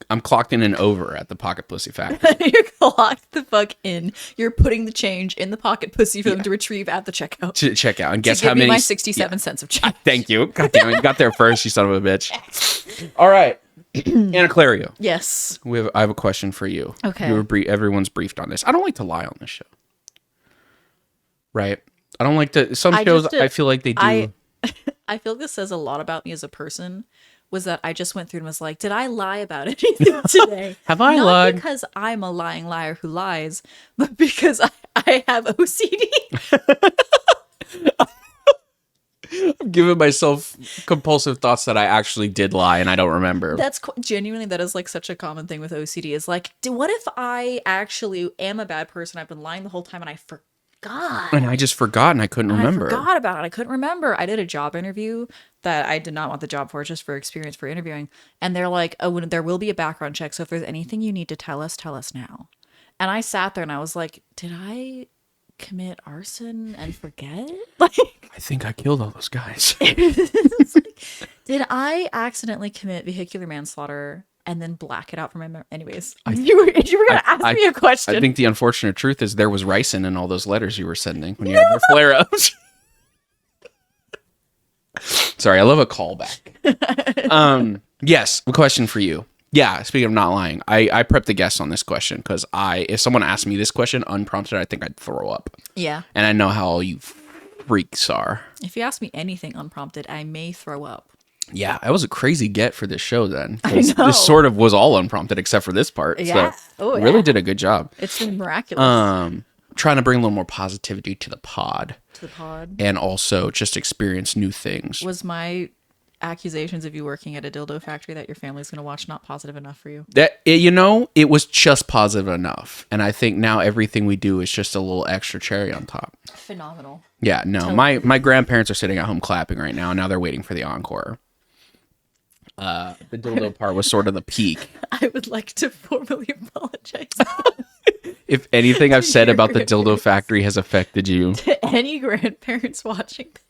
I'm clocked in and over at the Pocket Pussy Factory. You're clocked the fuck in. You're putting the change in the pocket pussy for them to retrieve at the checkout. To check out and guess to give how me many my 67 cents of change. Thank you. God damn it. You got there first, you son of a bitch. All right. Anaclerio. Yes. I have a question for you. Okay. Everyone's briefed on this. I don't like to lie on this show. Right? I don't like to. Some shows I feel like they do. I feel like this says a lot about me as a person. Was that I just went through and was like, did I lie about anything today? Have I Not lied? because I'm a lying liar who lies, but because I have OCD. I'm giving myself compulsive thoughts that I actually did lie and I don't remember. That's genuinely, that is like such a common thing with OCD is like, what if I actually am a bad person? I've been lying the whole time and I forgot. And I just forgot and I couldn't remember. I forgot about it. I couldn't remember. I did a job interview that I did not want the job for, just for experience for interviewing. And they're like, oh, there will be a background check. So if there's anything you need to tell us now. And I sat there and I was like, did I commit arson and forget? Like, I think I killed all those guys. did I accidentally commit vehicular manslaughter and then black it out from my memory? Anyways, you were going to ask me a question. I think the unfortunate truth is there was ricin in all those letters you were sending when you had your flare-ups. Sorry, I love a callback. Yes, a question for you. Yeah, speaking of not lying, I prepped the guests on this question because if someone asked me this question unprompted, I think I'd throw up. Yeah. And I know how all you freaks are. If you ask me anything unprompted, I may throw up. Yeah, that was a crazy get for this show then. I know. This sort of was all unprompted except for this part. Yeah. So really did a good job. It's been miraculous. Trying to bring a little more positivity to the pod. To the pod. And also just experience new things. Was my accusations of you working at a dildo factory that your family's going to watch not positive enough for you? It was just positive enough. And I think now everything we do is just a little extra cherry on top. Phenomenal. Yeah, no. My grandparents are sitting at home clapping right now. And now they're waiting for the encore. The dildo part was sort of the peak. I would like to formally apologize If anything I've said about the dildo factory has affected you. to any grandparents watching this.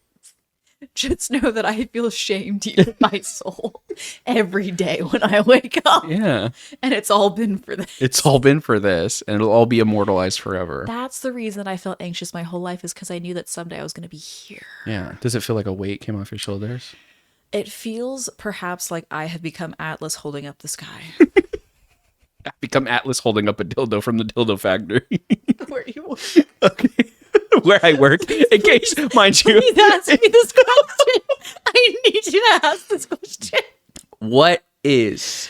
Just know that I feel shame deep in my soul every day when I wake up. Yeah. And it's all been for this. It's all been for this, and it'll all be immortalized forever. That's the reason I felt anxious my whole life, is because I knew that someday I was going to be here. Yeah. Does it feel like a weight came off your shoulders? It feels perhaps like I have become Atlas holding up the sky. I've become Atlas holding up a dildo from the dildo factory. Where you work. Okay. Where I work. In case, mind you. Please ask me this question. I need you to ask this question. What is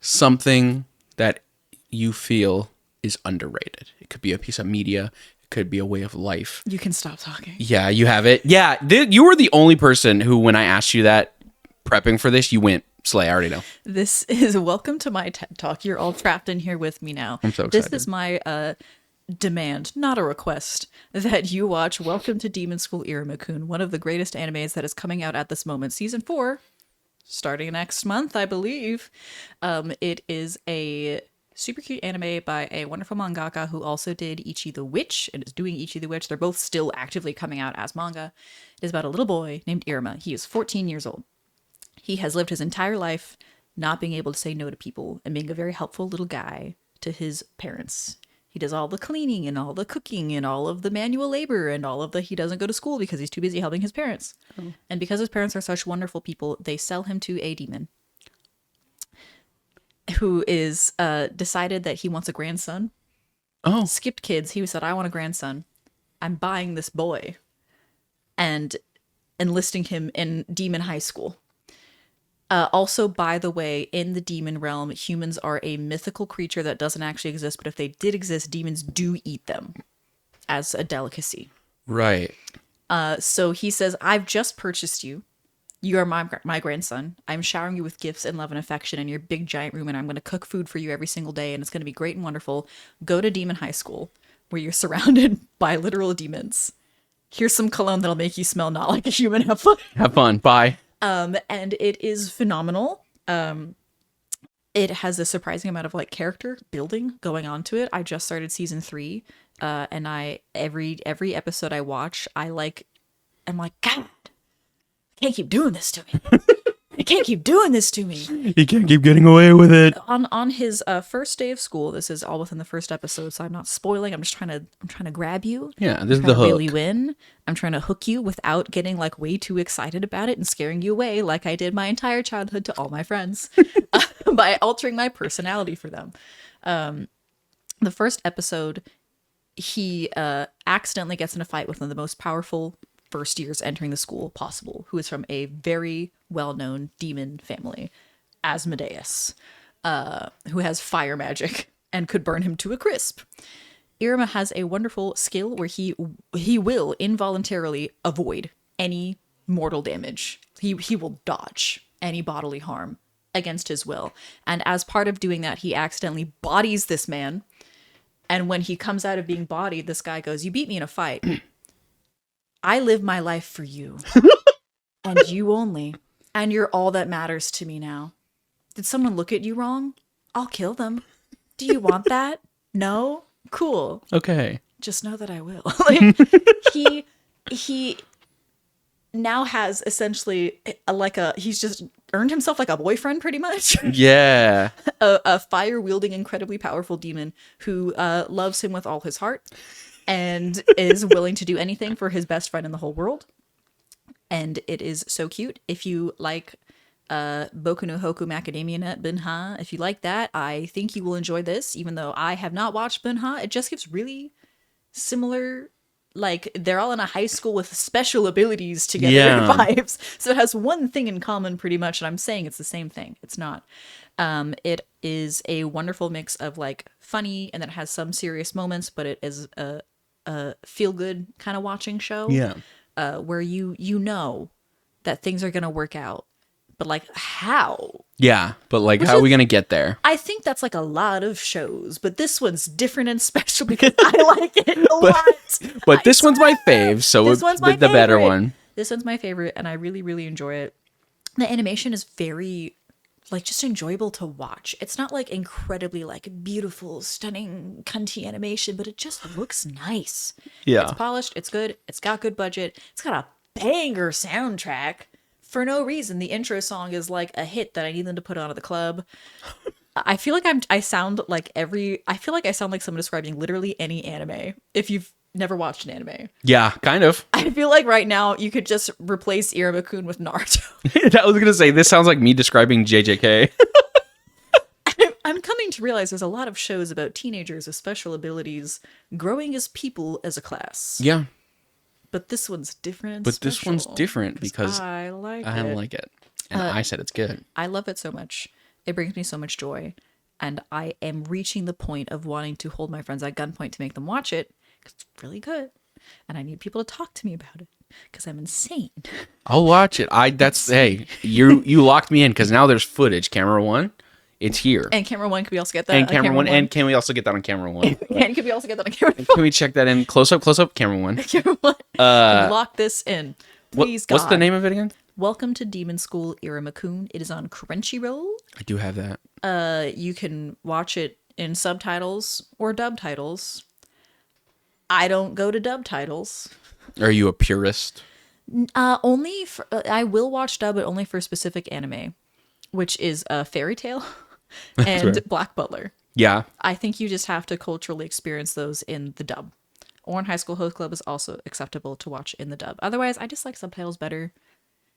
something that you feel is underrated? It could be a piece of media. It could be a way of life. You can stop talking. Yeah, you have it. Yeah, you were the only person who, when I asked you that, prepping for this, you went, Slay, I already know. This is welcome to my TED Talk. You're all trapped in here with me now. I'm so excited. This is my demand, not a request, that you watch Welcome to Demon School Iruma-kun, one of the greatest animes that is coming out at this moment. Season 4, starting next month, I believe. It is a super cute anime by a wonderful mangaka who also did Ichi the Witch and is doing Ichi the Witch. They're both still actively coming out as manga. It is about a little boy named Iruma. He is 14 years old. He has lived his entire life not being able to say no to people and being a very helpful little guy to his parents. He does all the cleaning and all the cooking and all of the manual labor and all of he doesn't go to school because he's too busy helping his parents. Oh. And because his parents are such wonderful people, they sell him to a demon who is decided that he wants a grandson. Oh. Skipped kids. He said, I want a grandson. I'm buying this boy and enlisting him in demon high school. Also, by the way, in the demon realm, humans are a mythical creature that doesn't actually exist, but if they did exist, demons do eat them as a delicacy. Right. So he says, I've just purchased you. You are my grandson. I'm showering you with gifts and love and affection in your big giant room, and I'm going to cook food for you every single day, and it's going to be great and wonderful. Go to demon high school, where you're surrounded by literal demons. Here's some cologne that'll make you smell not like a human. Have fun. Have fun. Bye. And it is phenomenal. It has a surprising amount of character building going on to it. I just started season 3, and every episode I watch, I'm like, God, I can't keep doing this to me. I can't keep doing this to me. You can't keep getting away with it. On his first day of school, this is all within the first episode, so I'm not spoiling. I'm trying to grab you. Yeah, this is the hook. Reel you in. I'm trying to hook you without getting way too excited about it and scaring you away, like I did my entire childhood to all my friends by altering my personality for them. The first episode, he accidentally gets in a fight with one of the most powerful first years entering the school possible, who is from a very well-known demon family, Asmodeus, who has fire magic and could burn him to a crisp. Iruma has a wonderful skill where he will involuntarily avoid any mortal damage. He will dodge any bodily harm against his will. And as part of doing that, he accidentally bodies this man. And when he comes out of being bodied, this guy goes, "You beat me in a fight. I live my life for you. And you only. And you're all that matters to me now. Did someone look at you wrong? I'll kill them. Do you want that? No? Cool. Okay. Just know that I will." He now has essentially he's just earned himself a boyfriend pretty much. Yeah. a fire-wielding, incredibly powerful demon who loves him with all his heart and is willing to do anything for his best friend in the whole world. And it is so cute. If you like Boku no Hoku Macadamia Nut Bunha. If you like that, I think you will enjoy this, even though I have not watched Bunha. It just gives really similar, like, they're all in a high school with special abilities together Yeah. vibes. So it has one thing in common pretty much, and I'm saying it's the same thing. It's not. It is a wonderful mix of like funny and then it has some serious moments, but it is a feel good kind of watching show. Yeah. Where you know that things are gonna work out, but like how? Yeah. But like, how are we going to get there? I think that's like a lot of shows, but this one's different and special because I like it a lot. But I this one's my swear. fave. So This one's my the better favorite. one. This one's my favorite, and I really, really enjoy it. The animation is very, like, just enjoyable to watch. It's not like incredibly like beautiful, stunning, cunty animation, but it just looks nice. Yeah. It's polished, it's good, it's got good budget, it's got a banger soundtrack. For no reason, the intro song is like a hit that I need them to put on at the club. I feel like I sound like someone describing literally any anime. If you've never watched an anime, Yeah, kind of. I feel like right now you could just replace Iruma-kun with Naruto. I was going to say, this sounds like me describing JJK. I'm coming to realize there's a lot of shows about teenagers with special abilities growing as people as a class. Yeah. But this one's different. But this one's different because I like I it. like it. And I said it's good. I love it so much. It brings me so much joy. And I am reaching the point of wanting to hold my friends at gunpoint to make them watch it because it's really good. And I need people to talk to me about it because I'm insane. I'll watch it. Hey, you locked me in because now there's footage. Camera one, it's here. And camera one, can we also get that? And on camera one, and can we also get that on camera one? And can we also get that on camera Can we check that in? Close up, camera one. Camera one. Lock this in. Please, God. What's the name of it again? Welcome to Demon School Iruma-kun. It is on Crunchyroll. I do have that. You can watch it in subtitles or dub titles. I don't go to dub titles. Are you a purist? Only for, I will watch dub, but only for specific anime, which is Fairy Tail and right. Black Butler. Yeah. I think you just have to culturally experience those in the dub. Or in High School Host Club is also acceptable to watch in the dub. Otherwise, I just like subtitles better.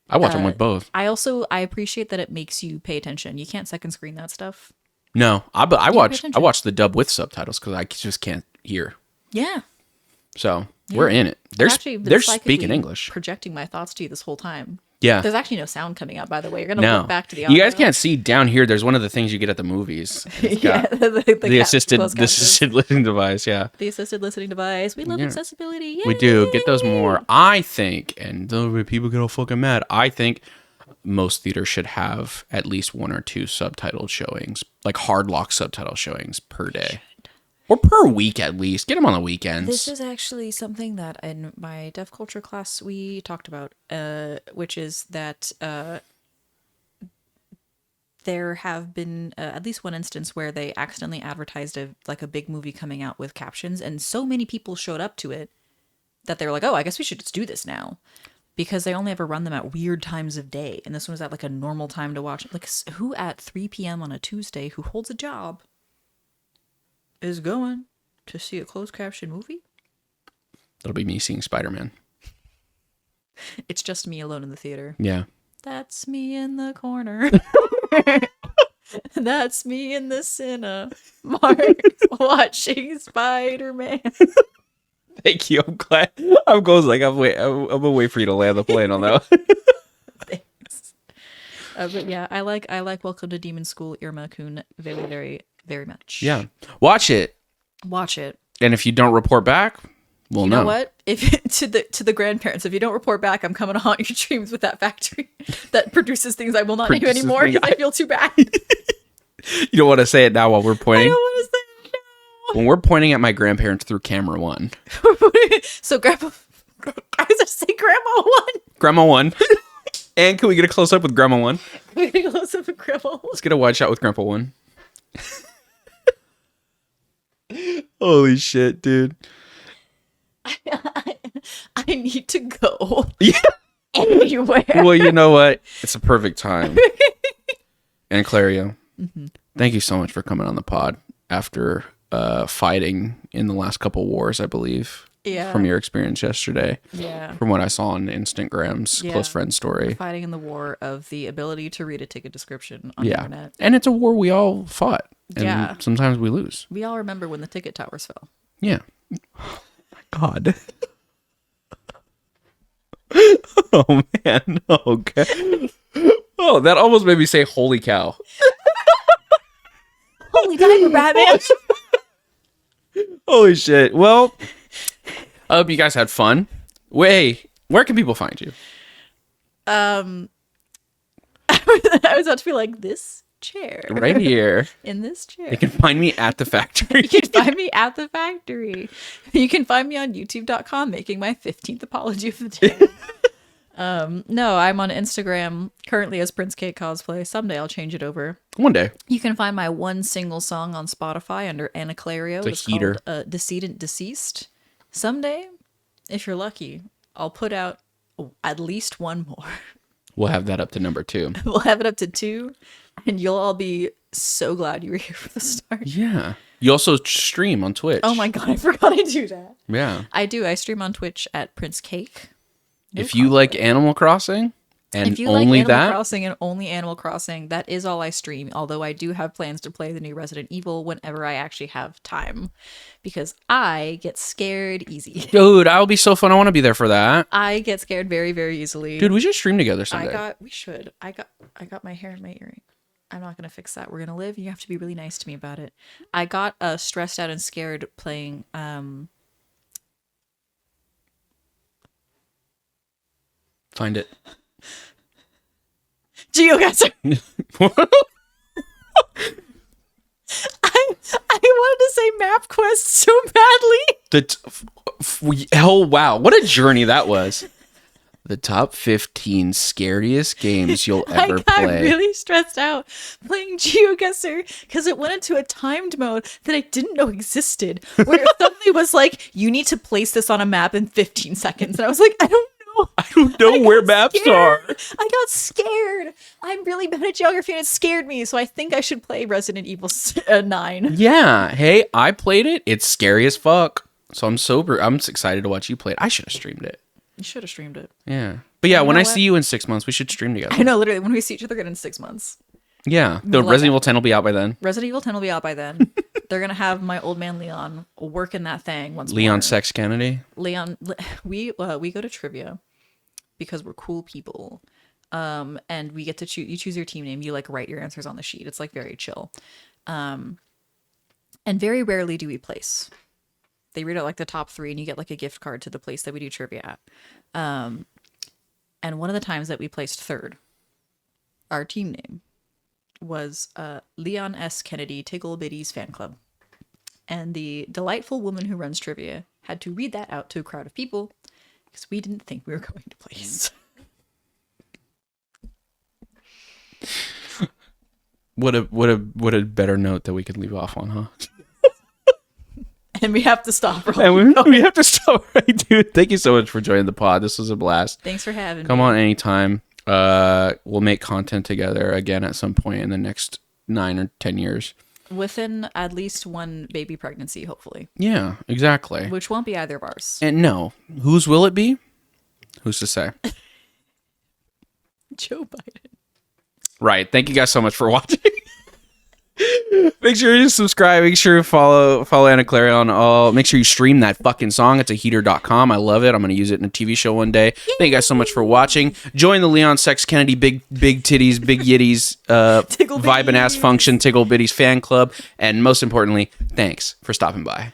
I watch them with both. I appreciate that it makes you pay attention. You can't second screen that stuff. No, I attention. watch the dub with subtitles because I just can't hear. Yeah. So we're in it. They're psychically speaking English. projecting my thoughts to you this whole time. Yeah. There's actually no sound coming out, by the way. You're gonna No. look back to the audio. You guys can't see down here. There's one of the things you get at the movies. It's Yeah, got the assisted closed captions. listening device. Yeah. The assisted listening device. We love accessibility. Yay! We do get those more. I think, and the people get all fucking mad. I think most theaters should have at least one or two subtitled showings, like hard lock subtitle showings per day, or per week at least. Get them on the weekends. This is actually something that in my deaf culture class we talked about, which is that there have been at least one instance where they accidentally advertised a big movie coming out with captions, and so many people showed up to it that they were like, "Oh, I guess we should just do this now," because they only ever run them at weird times of day, and this one was at like a normal time to watch. Like, who at 3 p.m. on a Tuesday who holds a job is going to see a closed caption movie? That'll be me seeing Spider-Man. It's just me alone in the theater. Yeah. That's me in the corner. That's me in the cinema, Mark, watching Spider-Man. Thank you. I'm glad. I'm gonna wait for you to land the plane on that. Thanks. But yeah, I like Welcome to Demon School Iruma-kun very, very, very much. Yeah. Watch it. Watch it. And if you don't report back, we'll You know. know what? If to the grandparents, if you don't report back, I'm coming to haunt your dreams with that factory that produces things I will not name Produces anymore things because I feel too bad. You don't want to say it now while we're I pointing. don't want to say no. When we're pointing at my grandparents through camera one. So grandpa, I was just say grandma one. Grandma one. And can we get a close up with Grandma one? We're gonna close up with grandma one. Let's get a wide shot with Grandpa one. Holy shit, dude. I need to go Yeah. anywhere. Well, you know what? It's a perfect time. Anaclerio, thank you so much for coming on the pod after fighting in the last couple wars, I believe. Yeah. from your experience yesterday. Yeah. From what I saw on Instagram's Yeah. close friend story. We're fighting in the war of the ability to read a ticket description on the Yeah. internet. And it's a war we all fought. And Yeah. sometimes we lose. We all remember when the ticket towers fell. Yeah. Oh my God. Oh man. Okay. Oh, that almost made me say holy cow. Holy diaper, Batman! Holy shit. Well, I hope you guys had fun. Where can people find you? I was about to be like, this chair. Right here. In this chair. You can find me at the factory. You can find me at the factory. You can find me on youtube.com making my 15th apology of the day. No, I'm on Instagram currently as Prince Kate Cosplay. Someday I'll change it over. One day. You can find my one single song on Spotify under Anaclerio. It's a heater. Called Decedent Deceased. Someday, if you're lucky, I'll put out at least one more. We'll have that up to number 2. We'll have it up to 2, and you'll all be so glad you were here for the start. Yeah. You also stream on Twitch. Oh my god, I forgot I do that. Yeah. I do. I stream on Twitch at Prince Cake. If you like Animal Crossing and If you only like Animal that, Crossing and only Animal Crossing, that is all I stream. Although I do have plans to play the new Resident Evil whenever I actually have time, because I get scared easy. dude, that'll be so fun. I want to be there for that. I get scared very, very easily. Dude, we should stream together someday. We should. I got my hair in my earring. I'm not gonna fix that. We're gonna live. You have to be really nice to me about it. I got stressed out and scared playing Find it. GeoGuessr. I wanted to say MapQuest so badly. Oh, wow. What a journey that was. The top 15 scariest games you'll ever I got play. really stressed out playing GeoGuessr because it went into a timed mode that I didn't know existed, where it suddenly was like, you need to place this on a map in 15 seconds. And I was like, I don't know. I don't know where maps are. I got scared. I'm really bad at geography and it scared me. So I think I should play Resident Evil 9. Yeah. Hey, I played it. It's scary as fuck. So I'm excited to watch you play it. I should have streamed it. You should have streamed it. Yeah. But yeah, You when know I what? see you in 6 months, we should stream together. I know, literally, when we see each other again in 6 months. Yeah. The Like Resident that. Evil 10 will be out by then. Resident Evil 10 will be out by then. They're going to have my old man Leon working that thing once Leon more. Sex Kennedy. Leon, we go to trivia because we're cool people. And we get to you choose your team name. You like write your answers on the sheet. It's like very chill. And very rarely do we place. They read out like the top 3 and you get like a gift card to the place that we do trivia at. And one of the times that we placed 3rd, our team name was Leon S. Kennedy Tickle Bitties Fan Club. And the delightful woman who runs trivia had to read that out to a crowd of people because we didn't think we were going to place. What a better note that we could leave off on, huh? And we have to stop. And we have to stop right, dude. Thank you so much for joining the pod. This was a blast. Thanks for having Come me. on anytime. We'll make content together again at some point in the next 9 or 10 years. Within at least one baby pregnancy, hopefully. Yeah, exactly. Which won't be either of ours. And no, whose will it be? Who's to say? Joe Biden. Right. Thank you guys so much for watching. Make sure you subscribe. Make sure you follow Anaclerio on all. Make sure you stream that fucking song. It's a heater.com. I love it. I'm going to use it in a TV show one day. Thank you guys so much for watching. Join the Leon Sex Kennedy Big Titties, Big Yitties, Vibin' Ass Function, Tickle Bitties fan club. And most importantly, thanks for stopping by.